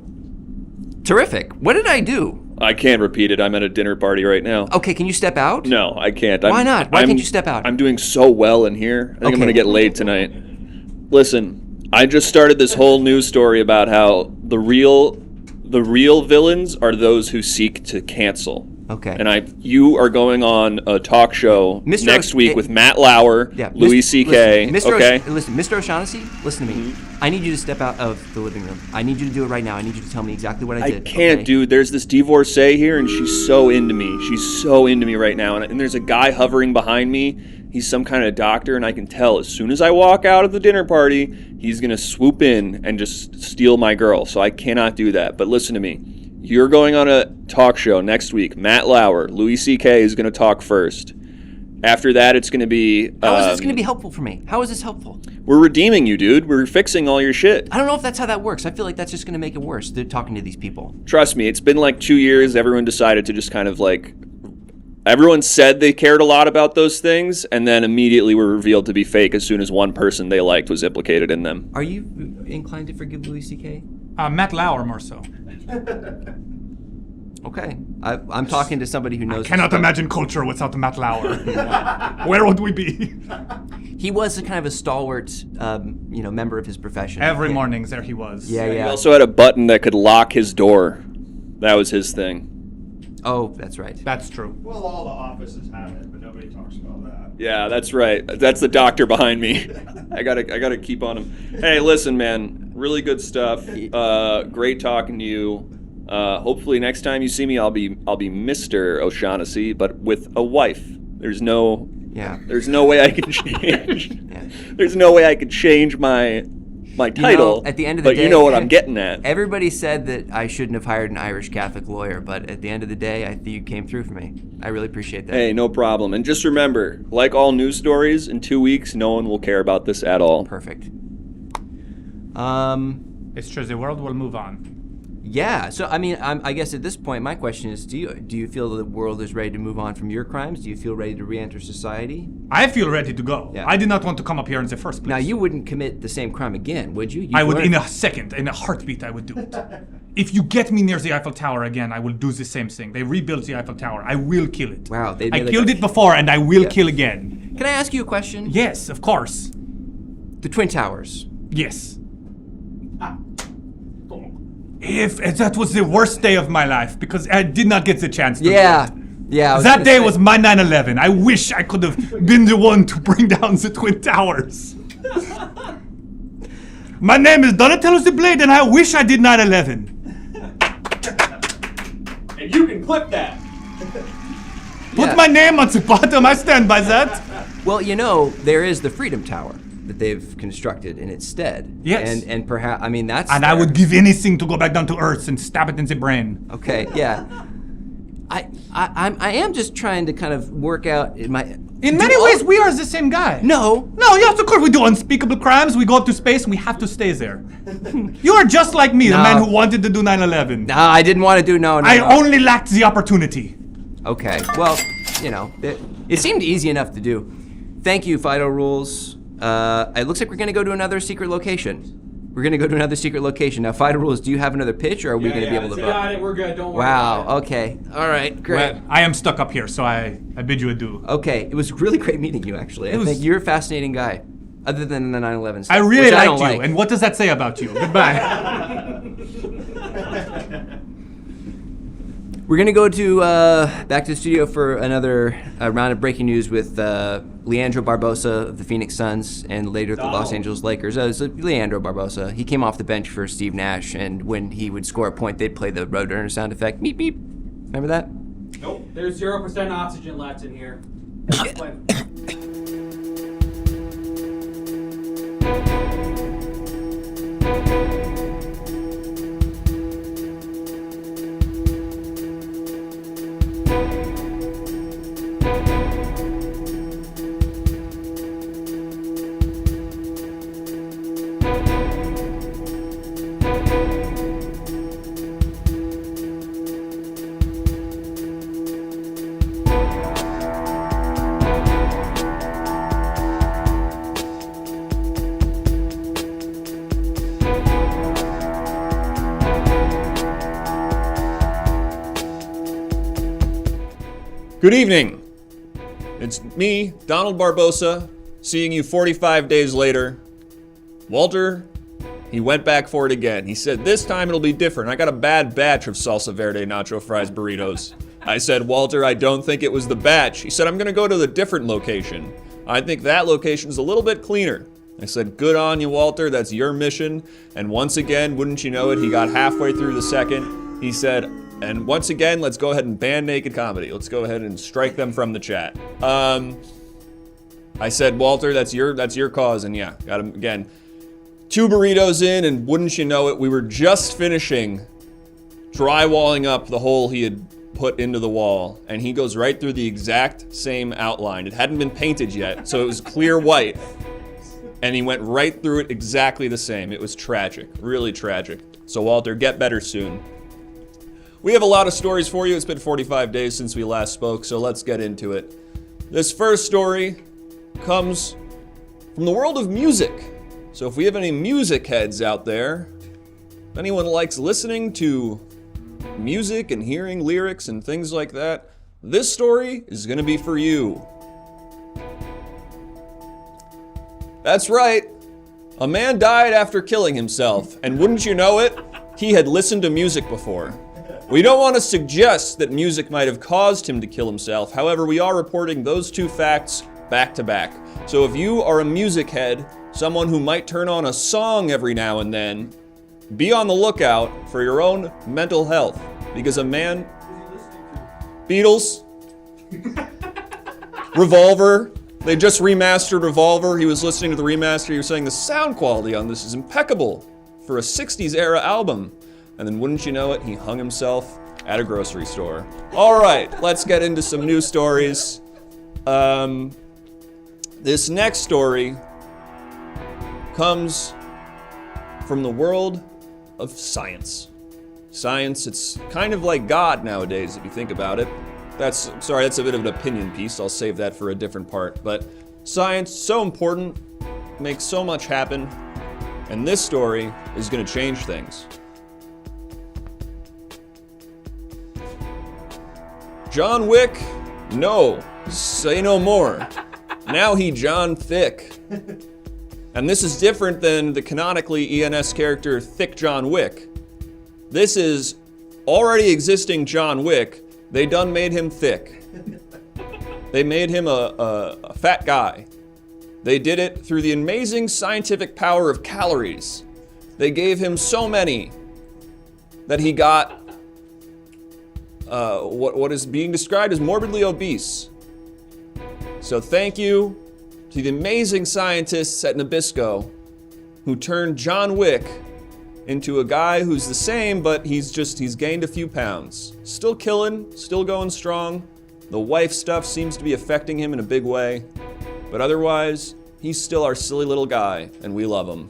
terrific. What did I do? I can't repeat it. I'm at a dinner party right now. Okay, can you step out? No, I can't. Why not? Why can't you step out? I'm doing so well in here. I think I'm Okay. going to get laid tonight. Listen, I just started this whole news story about how the real villains are those who seek to cancel. Okay. And you are going on a talk show Mr. next week with Matt Lauer, Louis C.K. Listen, Okay. Mr. O'Shaughnessy, listen to me. I need you to step out of the living room. I need you to do it right now. I need you to tell me exactly what I I did. can't, okay? dude. There's this divorcee here, and she's so into me. She's so into me right now. And there's a guy hovering behind me. He's some kind of doctor, and I can tell as soon as I walk out of the dinner party, he's going to swoop in and just steal my girl. So I cannot do that. But listen to me. You're going on a talk show next week. Matt Lauer, Louis C.K. is going to talk first. After that, it's going to be... How is this going to be helpful for me? How is this helpful? We're redeeming you, dude. We're fixing all your shit. I don't know if that's how that works. I feel like that's just going to make it worse. They're talking to these people. Trust me, it's been like 2 years. Everyone decided to just kind of like... Everyone said they cared a lot about those things, and then immediately were revealed to be fake as soon as one person they liked was implicated in them. Are you inclined to forgive Louis C.K.? Matt Lauer more so. Okay. I'm talking to somebody who knows. Cannot imagine culture without Matt Lauer. Where would we be? He was a kind of a stalwart, member of his profession. Every morning there he was. Yeah. He also had a button that could lock his door. That was his thing. Oh, that's right. That's true. Well, all the offices have it, but nobody talks about that. Yeah, that's right. That's the doctor behind me. I gotta keep on him. Hey, listen, man. Really good stuff. Great talking to you. Hopefully next time you see me, I'll be Mr. O'Shaughnessy, but with a wife. There's no way I can change. There's no way I could change my title. At the end of the day, but you know what I'm getting at. Everybody said that I shouldn't have hired an Irish Catholic lawyer, but at the end of the day, I think you came through for me. I really appreciate that. Hey, no problem. And just remember, like all news stories, in 2 weeks, no one will care about this at all. Perfect. It's true. The world will move on. Yeah. So I mean, I guess at this point, my question is: do you feel that the world is ready to move on from your crimes? Do you feel ready to re-enter society? I feel ready to go. Yeah. I did not want to come up here in the first place. Now, you wouldn't commit the same crime again, would you? I would, in a second, in a heartbeat, I would do it. If you get me near the Eiffel Tower again, I will do the same thing. They rebuilt the Eiffel Tower. I will kill it. Wow. I killed it before, and I will kill again. Can I ask you a question? Yes, of course. The Twin Towers. Yes. If that was the worst day of my life, because I did not get the chance to do it. Yeah. That day was my 9/11. I wish I could have been the one to bring down the Twin Towers. My name is Donatello the Blade, and I wish I did 9/11. And you can clip that. Put my name on the bottom. I stand by that. Well, there is the Freedom Tower that they've constructed in its stead. Yes. And perhaps, that's... And I would give anything to go back down to Earth and stab it in the brain. Okay, yeah. I am just trying to kind of work out in many ways, we are the same guy. No, yes, of course we do unspeakable crimes. We go up to space and we have to stay there. You are just like me, the man who wanted to do 9/11. No, I didn't want to do no. I only lacked the opportunity. Okay, well, it seemed easy enough to do. Thank you, Fido Rules. It looks like we're going to go to another secret location. Now, Fido Rules, do you have another pitch, or are we going to be able to... Got it, we're good, don't worry. Wow, okay. All right, great. Well, I am stuck up here, so I bid you adieu. Okay, it was really great meeting you, actually. I think you're a fascinating guy, other than the 9/11 stuff. I really liked you, like. and what does that say about you? Goodbye. We're going to go to back to the studio for another round of breaking news with Leandro Barbosa of the Phoenix Suns and later the Los Angeles Lakers. So Leandro Barbosa, he came off the bench for Steve Nash, and when he would score a point, they'd play the Roadrunner sound effect. Meep, meep. Remember that? Nope. There's 0% oxygen left in here. Good evening. It's me, Donald Barbosa, seeing you 45 days later. Walter, he went back for it again. He said, this time it'll be different. I got a bad batch of salsa verde nacho fries burritos. I said, Walter, I don't think it was the batch. He said, I'm going to go to the different location. I think that location's a little bit cleaner. I said, good on you, Walter. That's your mission. And once again, wouldn't you know it, he got halfway through the second. He said, and once again, let's go ahead and ban naked comedy. Let's go ahead and strike them from the chat. I said, Walter, that's your cause. And yeah, got him again. 2 burritos in, and wouldn't you know it, we were just finishing drywalling up the hole he had put into the wall. And he goes right through the exact same outline. It hadn't been painted yet, so it was clear white. And he went right through it exactly the same. It was tragic, really tragic. So Walter, get better soon. We have a lot of stories for you. It's been 45 days since we last spoke, so let's get into it. This first story comes from the world of music. So if we have any music heads out there, if anyone likes listening to music and hearing lyrics and things like that, this story is going to be for you. That's right. A man died after killing himself, and wouldn't you know it, he had listened to music before. We don't want to suggest that music might have caused him to kill himself. However, we are reporting those two facts back to back. So if you are a music head, someone who might turn on a song every now and then, be on the lookout for your own mental health. Because a man... Beatles. Revolver. They just remastered Revolver. He was listening to the remaster. He was saying the sound quality on this is impeccable for a 60s era album. And then wouldn't you know it, he hung himself at a grocery store. All right, let's get into some news stories. This next story comes from the world of science. Science, it's kind of like God nowadays, if you think about it. That's a bit of an opinion piece. I'll save that for a different part. But science, so important, makes so much happen. And this story is going to change things. John Wick? No. Say no more. Now he John Thick. And this is different than the canonically ENS character Thick John Wick. This is already existing John Wick. They done made him thick. They made him a fat guy. They did it through the amazing scientific power of calories. They gave him so many that he got what is being described as morbidly obese. So thank you to the amazing scientists at Nabisco who turned John Wick into a guy who's the same, but he's gained a few pounds. Still killing, still going strong. The wife stuff seems to be affecting him in a big way. But otherwise, he's still our silly little guy, and we love him.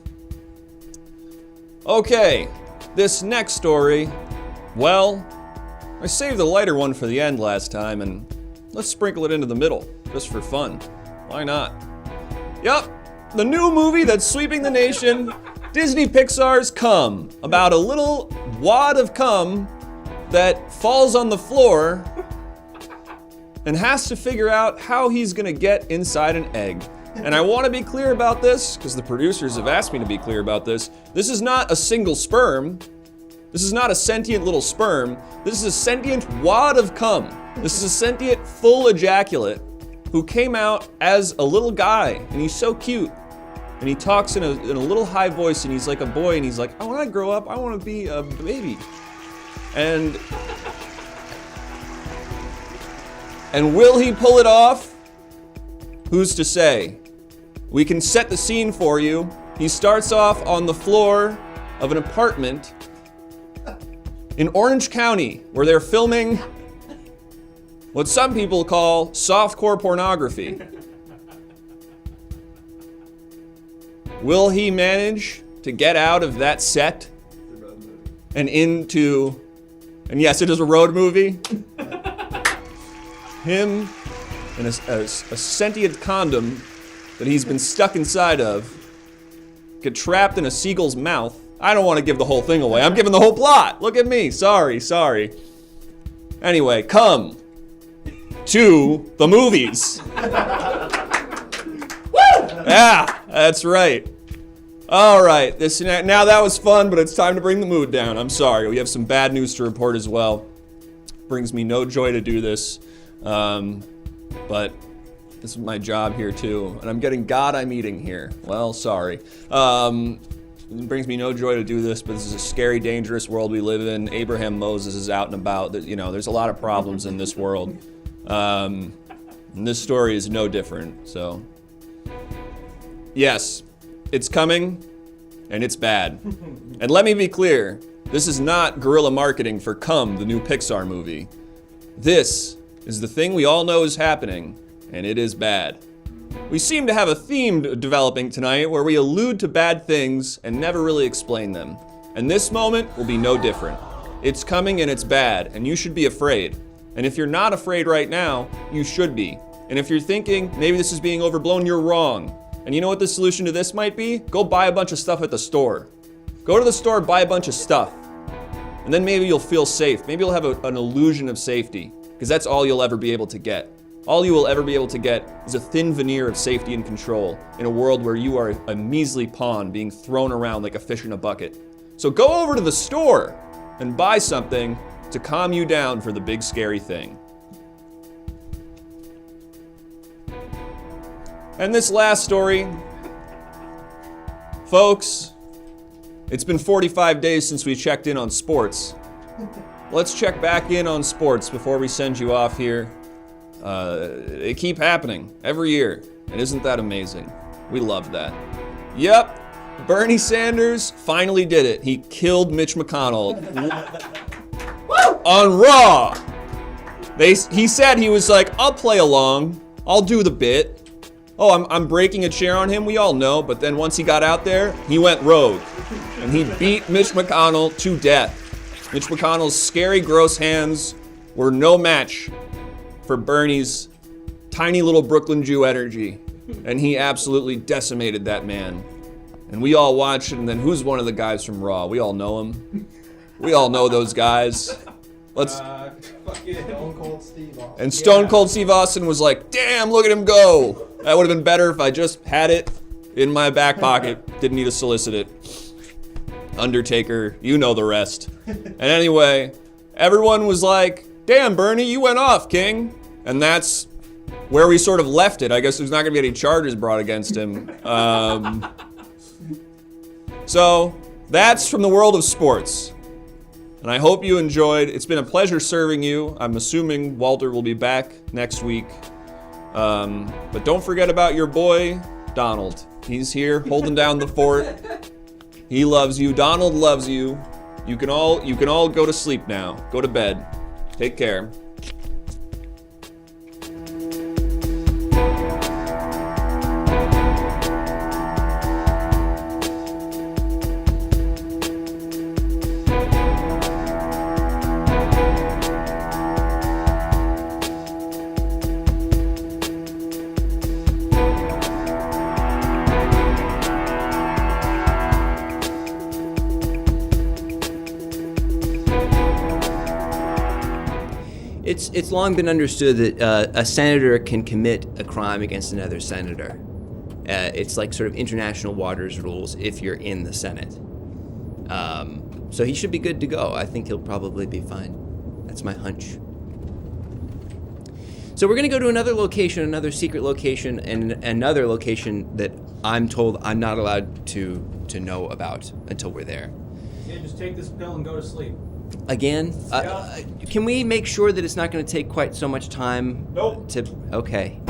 Okay, this next story, well, I saved the lighter one for the end last time, and let's sprinkle it into the middle, just for fun. Why not? Yup, the new movie that's sweeping the nation, Disney Pixar's Cum, about a little wad of cum that falls on the floor and has to figure out how he's gonna get inside an egg. And I want to be clear about this, because the producers have asked me to be clear about this. This is not a single sperm. This is not a sentient little sperm. This is a sentient wad of cum. This is a sentient full ejaculate who came out as a little guy, and he's so cute. And he talks in a little high voice, and he's like a boy, and he's like, oh, when I grow up, I want to be a baby. And will he pull it off? Who's to say? We can set the scene for you. He starts off on the floor of an apartment in Orange County, where they're filming what some people call softcore pornography. Will he manage to get out of that set and into, and yes, it is a road movie, him and a sentient condom that he's been stuck inside of get trapped in a seagull's mouth. I don't want to give the whole thing away. I'm giving the whole plot. Look at me. Sorry. Anyway, come to the movies. Yeah, that's right. All right. Now that was fun, but it's time to bring the mood down. I'm sorry. We have some bad news to report as well. Brings me no joy to do this. But this is my job here too, and I'm getting God I'm eating here. Well, sorry. It brings me no joy to do this, but this is a scary, dangerous world we live in. Abraham Moses is out and about. There's a lot of problems in this world. And this story is no different. So, yes, it's coming, and it's bad. And let me be clear, this is not guerrilla marketing for Come, the new Pixar movie. This is the thing we all know is happening, and it is bad. We seem to have a theme developing tonight where we allude to bad things and never really explain them. And this moment will be no different. It's coming and it's bad, and you should be afraid. And if you're not afraid right now, you should be. And if you're thinking, maybe this is being overblown, you're wrong. And you know what the solution to this might be? Go buy a bunch of stuff at the store. Go to the store, buy a bunch of stuff. And then maybe you'll feel safe. Maybe you'll have an illusion of safety, because that's all you'll ever be able to get. All you will ever be able to get is a thin veneer of safety and control in a world where you are a measly pawn being thrown around like a fish in a bucket. So go over to the store and buy something to calm you down for the big scary thing. And this last story, folks, it's been 45 days since we checked in on sports. Let's check back in on sports before we send you off here. They keep happening every year, and isn't that amazing? We love that. Yep, Bernie Sanders finally did it. He killed Mitch McConnell on Raw. He said, he was like, I'll play along, I'll do the bit. Oh, I'm breaking a chair on him, we all know, but then once he got out there, he went rogue, and he beat Mitch McConnell to death. Mitch McConnell's scary, gross hands were no match for Bernie's tiny little Brooklyn Jew energy, and he absolutely decimated that man. And we all watched it, and then who's one of the guys from Raw? We all know him. We all know those guys. Stone Cold Steve Austin. And Stone Cold Steve Austin was like, damn, look at him go. That would have been better if I just had it in my back pocket. Didn't need to solicit it. Undertaker, you know the rest. And anyway, everyone was like, damn, Bernie, you went off, King. And that's where we sort of left it. I guess there's not going to be any charges brought against him. So that's from the world of sports. And I hope you enjoyed. It's been a pleasure serving you. I'm assuming Walter will be back next week. But don't forget about your boy, Donald. He's here holding down the fort. He loves you. Donald loves you. You can all go to sleep now. Go to bed. Take care. It's long been understood that a senator can commit a crime against another senator. It's like sort of international waters rules if you're in the Senate. So he should be good to go. I think he'll probably be fine. That's my hunch. So we're going to go to another location, another secret location, and another location that I'm told I'm not allowed to know about until we're there. Yeah, just take this pill and go to sleep. Again? Can we make sure that it's not going to take quite so much time? Nope. Okay.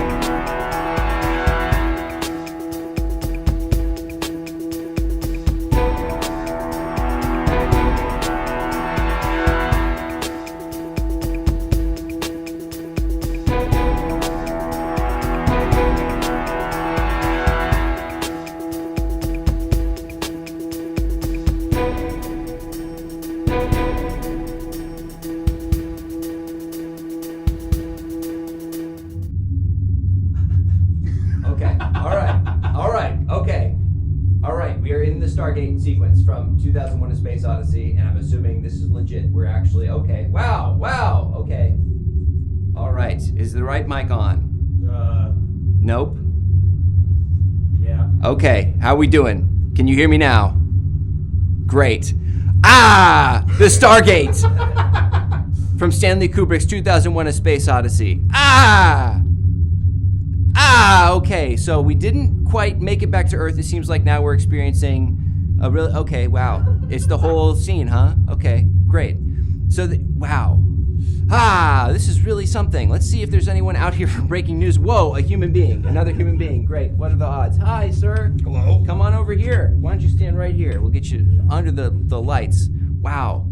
Stargate sequence from 2001: A Space Odyssey, and I'm assuming this is legit. We're actually okay. Wow. Okay. All right. Is the right mic on? Nope. Yeah. Okay. How we doing? Can you hear me now? Great. The Stargate from Stanley Kubrick's 2001: A Space Odyssey. Okay. So we didn't quite make it back to Earth. It seems like now we're experiencing a real. Okay, wow. It's the whole scene, huh? Okay, great. So, wow. This is really something. Let's see if there's anyone out here for breaking news. Whoa, a human being. Another human being. Great. What are the odds? Hi, sir. Hello. Come on over here. Why don't you stand right here? We'll get you under the lights. Wow.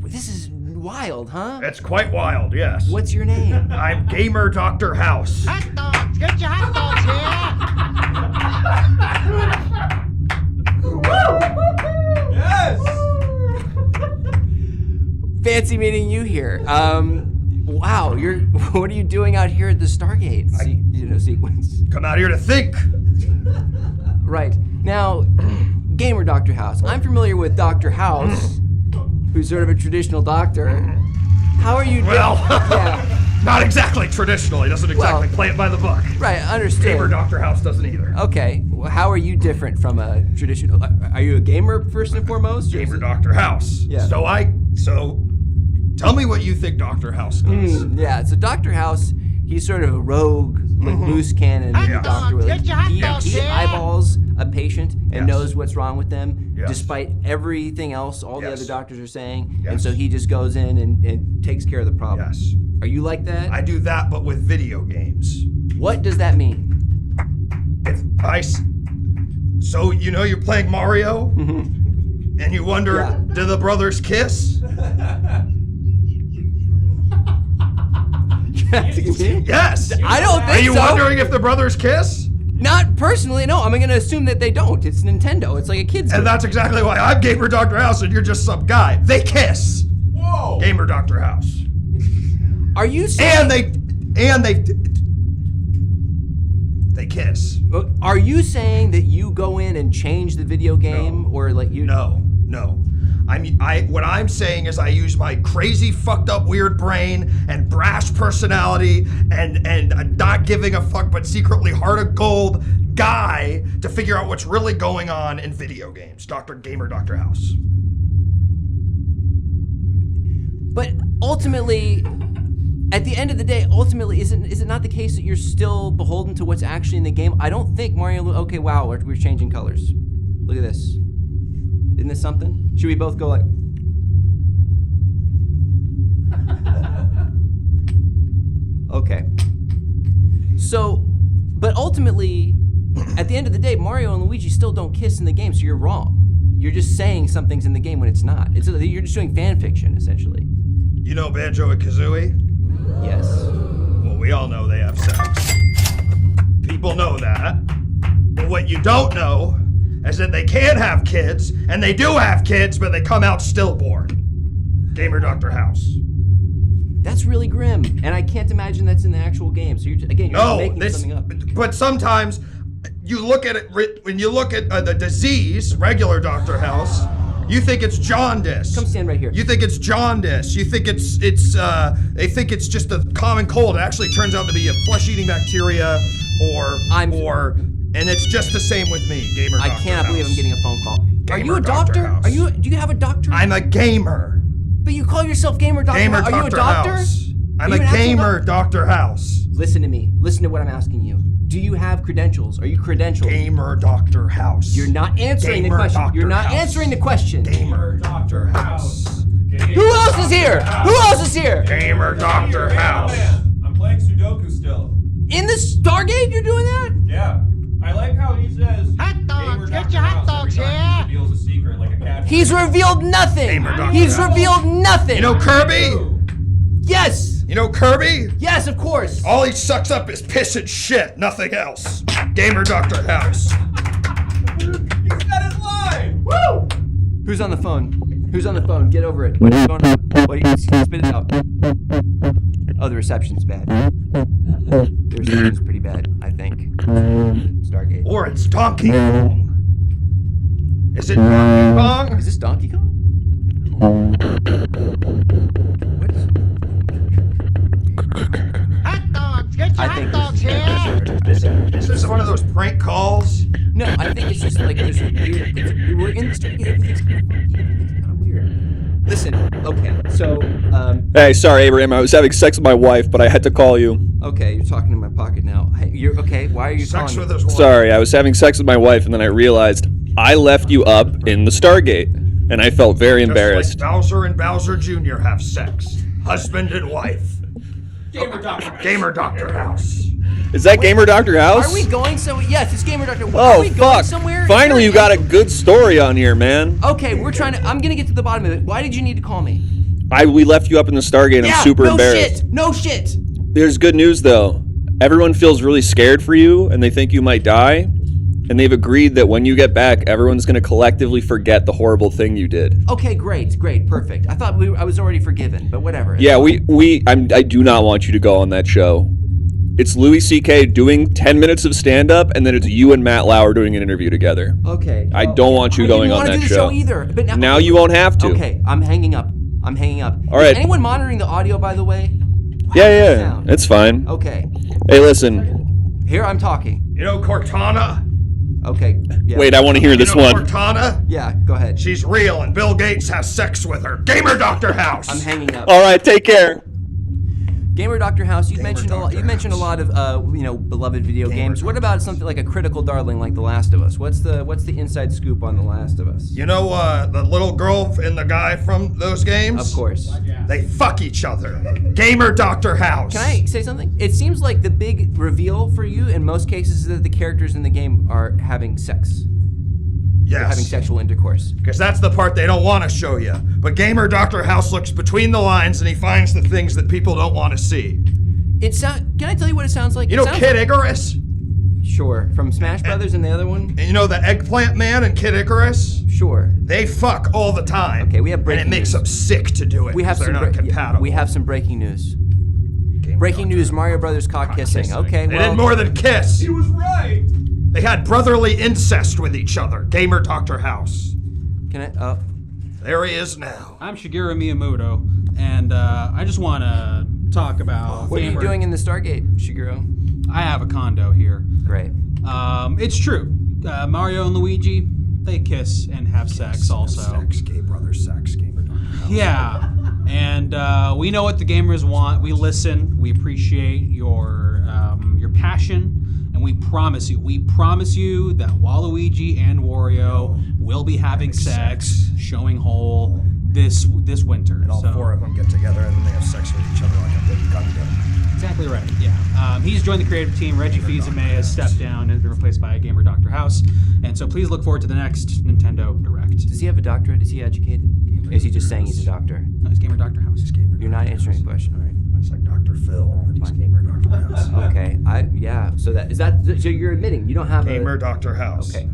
This is wild, huh? It's quite wild, yes. What's your name? I'm Gamer Dr. House. Hot dogs! Get your hot dogs here! Yes! Fancy meeting you here. Wow, what are you doing out here at the Stargate sequence? Come out here to think. Right. Now, Gamer Dr. House. I'm familiar with Dr. House, who's sort of a traditional doctor. How are you doing? Well, yeah. Not exactly traditional. He doesn't exactly play it by the book. Right, understood. Gamer Dr. House doesn't either. Okay. Well, how are you different from a traditional... Are you a gamer, first and foremost? Gamer Dr. House. Yeah. So, tell me what you think Dr. House does. Yeah, so Dr. House, he's sort of a rogue, like loose cannon doctor. He eyeballs a patient and knows what's wrong with them, despite everything else all the other doctors are saying. And so he just goes in and takes care of the problem. Yes. Are you like that? I do that, but with video games. What does that mean? So, you know you're playing Mario? And you wonder, do the brothers kiss? Yes. I don't think so. Are you wondering if the brothers kiss? Not personally, no. I'm going to assume that they don't. It's Nintendo. It's like a kid's game. And that's exactly why I'm Gamer Dr. House and you're just some guy. They kiss. Whoa. Gamer Dr. House. Are you saying... They kiss. Are you saying that you go in and change the video game, or like you? No. What I'm saying is I use my crazy, fucked up, weird brain and brash personality and not giving a fuck but secretly heart of gold guy to figure out what's really going on in video games. Gamer Dr. House. But ultimately, at the end of the day, is it not the case that you're still beholden to what's actually in the game? I don't think Mario... Okay, wow, we're changing colors. Look at this. Isn't this something? Should we both go like... Okay. So, but ultimately, at the end of the day, Mario and Luigi still don't kiss in the game, so you're wrong. You're just saying something's in the game when it's not. You're just doing fan fiction, essentially. You know Banjo and Kazooie? Yes. Well, we all know they have sex. People know that. But what you don't know is that they can have kids, and they do have kids, but they come out stillborn. Gamer Dr. House. That's really grim, and I can't imagine that's in the actual game. So you're just making something up. But sometimes you look at it, when you look at the disease, regular Dr. House, you think it's jaundice. Come stand right here. You think it's jaundice. You think they think it's just a common cold. It actually turns out to be a flesh-eating bacteria, and it's just the same with me, Gamer Dr. I cannot believe I'm getting a phone call. Are you a Dr. doctor? House. Do you have a doctorate? I'm a gamer. But you call yourself Gamer Dr. Gamer House. Are you a Dr. doctor? House. I'm Are a you an actual gamer Dr. House. Listen to me. Listen to what I'm asking you. Do you have credentials? Are you credentialed? Gamer Dr. House. You're not answering Gamer the question. Dr. You're not House. answering the question. Gamer Dr. House. Who else is here? Who else is here? Gamer Dr. House. I'm playing Sudoku still. In the Stargate, you're doing that? Yeah. I like how he says. Hot dogs, Gamer get Dr. your hot House dogs every time here. he reveals a secret like a cat. He's revealed nothing. Gamer Dr. He's House. revealed nothing. You know Kirby? Yes. You know Kirby? Yes, of course. All he sucks up is piss and shit, nothing else. Gamer Dr. House. He said his line. Woo! Who's on the phone? Who's on the phone? Get over it. What is going on? Spit it out. Oh, the reception's bad. The reception's pretty bad, I think. Stargate. Or it's Donkey Kong. Is it Donkey Kong? Is this Donkey Kong? What is... Hot dogs, get your I hot think dogs here. Is this one of those prank calls? No, I think it's just like there's a weird. We're in the Stargate. Everything's kind of funky. Everything's kind of weird. Listen, okay, so Hey, sorry, Abraham. I was having sex with my wife, but I had to call you. okay, you're talking in my pocket now. Hey, you're okay. Why are you Sex calling with me? his wife. Sorry, I was having sex with my wife, and then I realized I left you up in the Stargate, and I felt very embarrassed. Just like Bowser and Bowser Jr. have sex. Husband and wife. Gamer Dr. House. Is that Gamer Dr. House? Are we going so? Yes, it's Gamer Doctor. Are Oh, we going fuck. somewhere? Finally, you got a good story on here, man. Okay, we're trying to. I'm gonna get to the bottom of it. Why did you need to call me? We left you up in the Stargate, and I'm super no embarrassed. shit. No shit. There's good news, though. Everyone feels really scared for you, and they think you might die. And they've agreed that when you get back, everyone's going to collectively forget the horrible thing you did. Okay, great, perfect. I thought I was already forgiven, but whatever. Yeah, I do not want you to go on that show. It's Louis C.K. doing 10 minutes of stand-up, and then it's you and Matt Lauer doing an interview together. Okay. I don't want you going on that I didn't want to do the show either. But now you won't have to. Okay, I'm hanging up. All Is right. anyone monitoring the audio, by the way? Yeah, it's fine. Okay. Hey, listen. Here I'm talking. You know Cortana? Okay. Yeah. Wait, I want to hear this you know one. Cortana? Yeah, go ahead. She's real, and Bill Gates has sex with her. Gamer Dr. House. I'm hanging up. All right, take care. Gamer Dr. House, you've Gamer mentioned a lot. Dr. You've mentioned a lot of beloved video games. What about something like a critical darling like The Last of Us? What's the inside scoop on The Last of Us? You know the little girl and the guy from those games? Of course. They fuck each other. Gamer Dr. House. Can I say something? It seems like the big reveal for you in most cases is that the characters in the game are having sex. They're having Yes. sexual intercourse. Because that's the part they don't want to show you. But Gamer Dr. House looks between the lines and he finds the things that people don't want to see. Can I tell you what it sounds like? You know Kid Icarus? Sure. From Smash Brothers and the other one? And you know the Eggplant Man and Kid Icarus? Sure. They fuck all the time. Okay, we have breaking And it makes news. them sick to do it. We have 'cause they're some not compatible. we have some breaking news. Breaking news: Mario Brothers cock kissing. Okay, They well, did more than kiss. He was right. They had brotherly incest with each other. Gamer Dr. House. can I? Oh, There he is now. I'm Shigeru Miyamoto, and I just want to talk about. what are you doing in the Stargate, Shigeru? I have a condo here. Great. It's true. Mario and Luigi, they kiss and have sex also. Sex, gay brother sex, Gamer Dr. House. Yeah, and we know what the gamers want. We listen. We appreciate your passion, and we promise you that Waluigi and Wario will be having sex, showing whole this winter. And all so. 4 of them get together and then they have sex with each other like a big gun. Exactly right. Yeah. He's joined the creative team. Reggie Fils-Aimé has stepped down and been replaced by Gamer Dr. House. And so please look forward to the next Nintendo Direct. Does he have a doctorate? Is he educated? Or is he just saying he's a doctor? No, it's Gamer Dr. House. You're not answering the question, all right? It's like Dr. Phil, but he's Gamer Dr. House. Okay. So you're admitting you don't have Gamer Dr. House. Okay.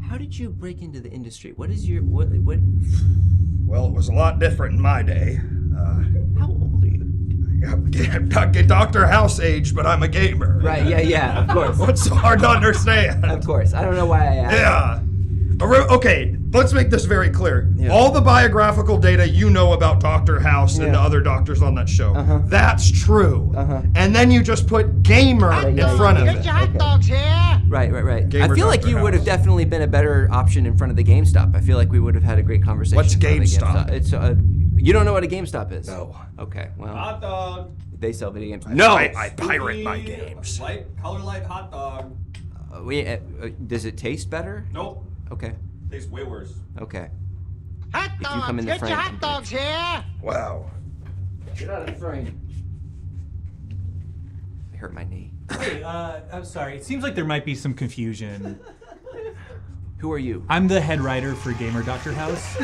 How did you break into the industry? What is your what? Well, it was a lot different in my day. How old are you? Dr. House age, but I'm a gamer. Right. Yeah. Of course. What's so hard to understand? Of course. I don't know why I asked. Yeah. Okay, let's make this very clear. Yeah. All the biographical data you know about Dr. House and the other doctors on that show, that's true. And then you just put gamer in front of Get it. your hot dogs here. Right. Gamer I feel like Dr. you would have House. definitely been a better option in front of the GameStop. I feel like we would have had a great conversation. What's in front of the GameStop? It's you don't know what a GameStop is? No. Okay. Well, Hot dog. they sell video games. No! I pirate my games. Color light hot dog. Does it taste better? Nope. Okay. Tastes way worse. Okay. Hot If you come in dogs. the Get your frame. hot dogs here. Wow. Get out of the frame. I hurt my knee. Hey, I'm sorry. It seems like there might be some confusion. Who are you? I'm the head writer for Gamer Dr. House.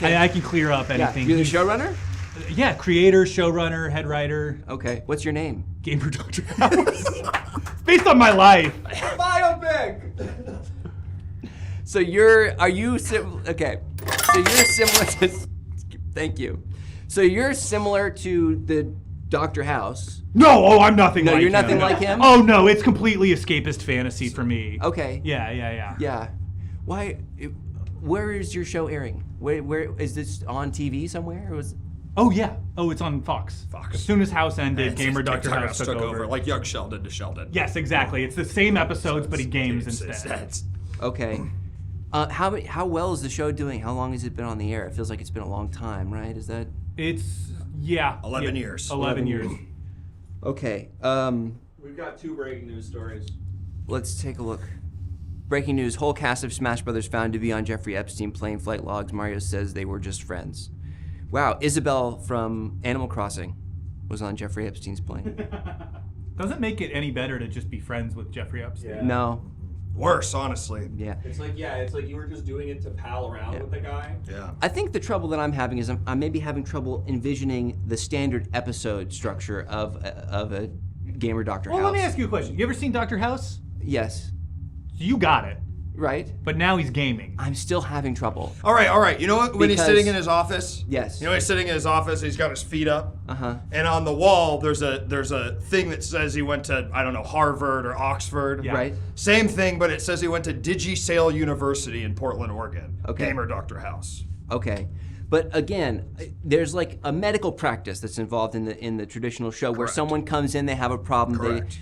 I can clear up anything. You're the showrunner? Yeah, creator, showrunner, head writer. Okay. What's your name? Gamer Dr. House. Based on my life. Biopic. So are you similar to, thank you. So you're similar to the Dr. House. No, I'm nothing like him. No, you're nothing like him? Oh, no, it's completely escapist fantasy for me. Okay. Yeah. Yeah. Where is your show airing? Where is this on TV somewhere? Or was Oh, yeah. Oh, it's on Fox. As soon as House ended, Gamer Dr. House took over. Like young Sheldon to Sheldon. Yes, exactly. It's the same episodes, but he games instead. Okay. How well is the show doing? How long has it been on the air? It feels like it's been a long time, right? Is that? It's 11 years. 11 years. Okay. We've got 2 breaking news stories. Let's take a look. Breaking news: whole cast of Smash Brothers found to be on Jeffrey Epstein plane flight logs. Mario says they were just friends. Wow, Isabel from Animal Crossing was on Jeffrey Epstein's plane. Doesn't make it any better to just be friends with Jeffrey Epstein. Yeah. No. Worse, honestly. Yeah. It's like you were just doing it to pal around with the guy. Yeah. I think the trouble that I'm having is I'm maybe having trouble envisioning the standard episode structure of a Gamer Dr. Well, House. let me ask you a question. You ever seen Dr. House? Yes. You got it. Right? But now he's gaming. I'm still having trouble. All right. You know what? When he's Because- sitting in his office? Yes. You know, he's sitting in his office, he's got his feet up. Uh-huh. And on the wall, there's a thing that says he went to, I don't know, Harvard or Oxford. Yeah. Right. Same thing, but it says he went to DigiSail University in Portland, Oregon. Okay. Gamer Dr. House. Okay. But again, there's like a medical practice that's involved in the traditional show where Correct. someone comes in, they have a problem. Correct.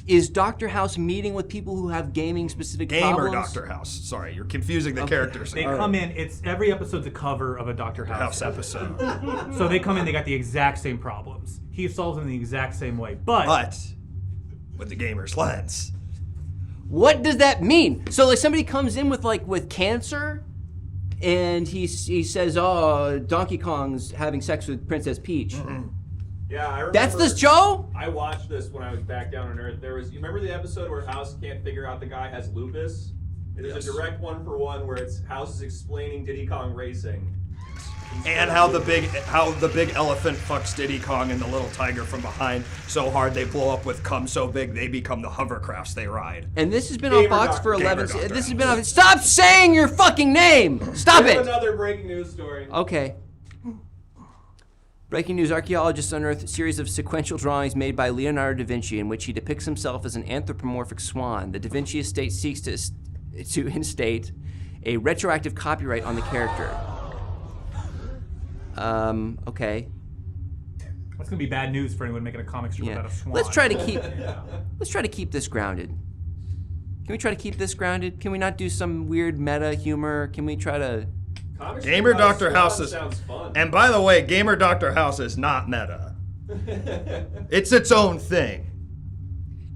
Is Dr. House meeting with people who have gaming specific Gamer problems? Dr. House. Sorry, you're confusing the characters. They come in, it's every episode's a cover of a Dr. House House. episode. So they come in, they got the exact same problems. He solves them the exact same way. But with the gamer's lens. What does that mean? So like somebody comes in with cancer and he says, "Oh, Donkey Kong's having sex with Princess Peach." Mm-hmm. Yeah, I remember. That's this Joe? I watched this when I was back down on Earth. You remember the episode where House can't figure out the guy has lupus? There's a direct 1-for-1 where it's House is explaining Diddy Kong Racing. And how the big elephant fucks Diddy Kong and the little tiger from behind so hard they blow up with cum so big they become the hovercrafts they ride. And this has been on Gamer Fox Dr. for 11. Gamer Dr. This has been on. Stop saying your fucking name. Stop We have it. another breaking news story. Okay. Breaking news, archaeologists unearthed a series of sequential drawings made by Leonardo da Vinci in which he depicts himself as an anthropomorphic swan. The Da Vinci estate seeks to instate a retroactive copyright on the character. Okay. that's gonna be bad news for anyone making a comic strip Yeah. about a swan. Let's try to keep this grounded. Can we try to keep this grounded? Can we not do some weird meta humor? Can we try to... Comic Gamer strip about Dr. a House swan is... sounds fun. And by the way, Gamer Dr. House is not meta. It's its own thing.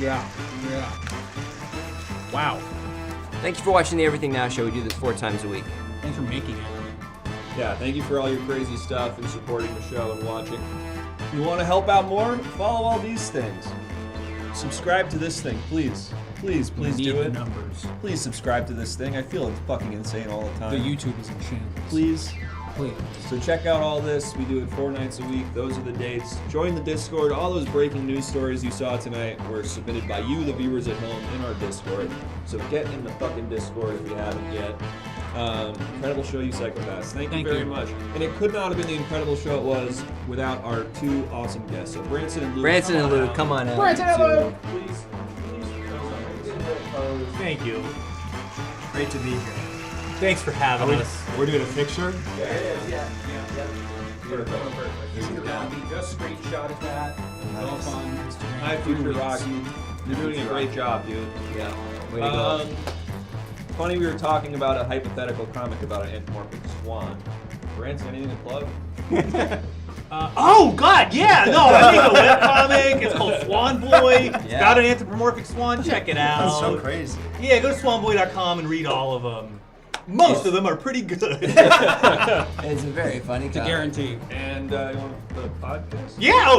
Yeah. Wow. Thank you for watching the Everything Now Show. We do this 4 times a week. Thanks for making it. Yeah, thank you for all your crazy stuff and supporting the show and watching. If you want to help out more, follow all these things. Subscribe to this thing, please. Please do it. Numbers. Please subscribe to this thing. I feel it's fucking insane all the time. The YouTube is in shambles. Please. Please. So check out all this. We do it 4 nights a week. Those are the dates. Join the Discord. All those breaking news stories you saw tonight were submitted by you, the viewers at home, in our Discord. So get in the fucking Discord if you haven't yet. Incredible show, you psychopaths. Thank you very much. And it could not have been the incredible show it was without our 2 awesome guests. So Branson and Luke. Come on out. Branson and Luke. Please. Thank you. Great to be here. Thanks for having us. We're doing a picture? Yeah. Just screenshot of that. All on Instagram. Hi, Future Rocky. You're doing a great job, dude. Yeah. Way to go. Funny, we were talking about a hypothetical comic about an anthropomorphic swan. Branson, anything to plug? Oh God, yeah, no, I made a webcomic. It's called Swan Boy. It's got an anthropomorphic swan. Check it out. That's so crazy. Yeah, go to swanboy.com and read all of them. Most of them are pretty good. It's a very funny It's a comic. guarantee. And you want the podcast? Yeah, I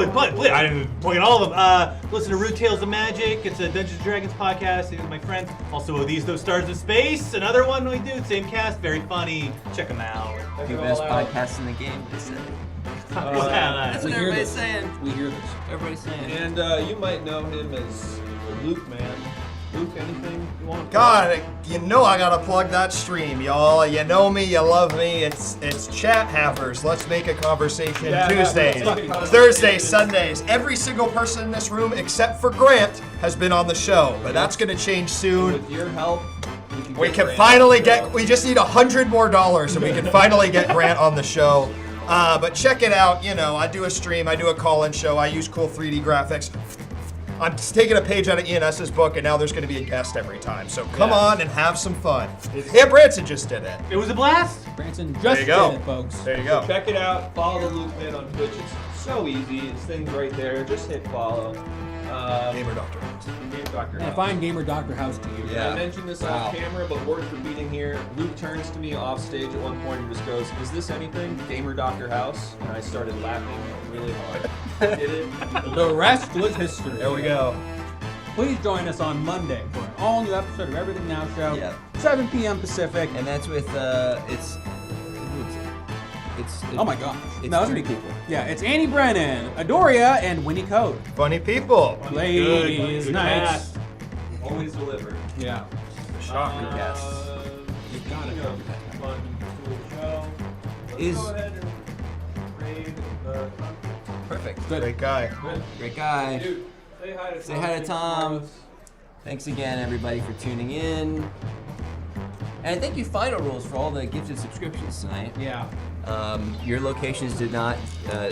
didn't plug in all of them. Listen to Rude Tales of Magic. It's a Dungeons & Dragons podcast with my friends. Also, These Those Stars of Space. Another one we do. Same cast. Very funny. Check them out. The best podcast in the game, they say. That's what everybody's saying. We hear this. Everybody's saying. And you might know him as the Luke Man. Luke, anything you want to plug? God, you know I gotta plug that stream, y'all. You know me, you love me. It's Chat Havers. Let's make a conversation. Yeah, Tuesdays, Thursdays, Sundays. Every single person in this room except for Grant has been on the show, but that's gonna change soon. With your help, We can finally get. We just need $100 more, and we can finally get Grant on the show. But check it out. You know, I do a stream. I do a call-in show. I use cool 3D graphics. I'm just taking a page out of ENS's book, and now there's going to be a guest every time. So come on and have some fun. Yeah, Branson just did it. It was a blast. Branson There just you go. did it, folks. There you go. check it out. Follow the Luke Man on Twitch. It's so easy. It's things right there. Just hit follow. Gamer Doctor House. Gamer Doctor And House. find Gamer Dr. House to you. I mentioned this off camera, but worth repeating here. Luke turns to me off stage at one point and just goes, "Is this anything? Gamer Doctor House?" And I started laughing really hard. I did it. The rest was history. There we go. Please join us on Monday for an all-new episode of Everything Now Show. Yeah. 7 p.m. Pacific. And that's with, it's Oh my gosh. It's No, it's 3 me. people. Yeah, it's Annie Brennan, Adoria, and Winnie Code. Funny people. Ladies, Good nights. cast. Always delivered. Yeah. Shocker. Yes. You got it. Fun, cool show. Let's Is- go ahead and raid the Perfect. Great guy. Great guy. Dude, say hi to Tom. Say hi to Tom. Thanks again, everybody, for tuning in. And thank you, Final Rules, for all the gifted subscriptions tonight. Yeah. Your locations did not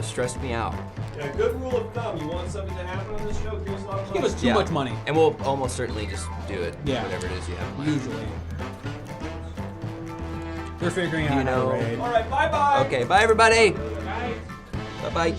stress me out. Yeah, good rule of thumb. You want something to happen on this show? Give us a lot of money. Give us too much money. And we'll almost certainly just do it. Yeah. Whatever it is you have in mind. Usually. They're figuring out You know. how to raid. All right, bye-bye. Okay, bye, everybody. Bye. Bye-bye.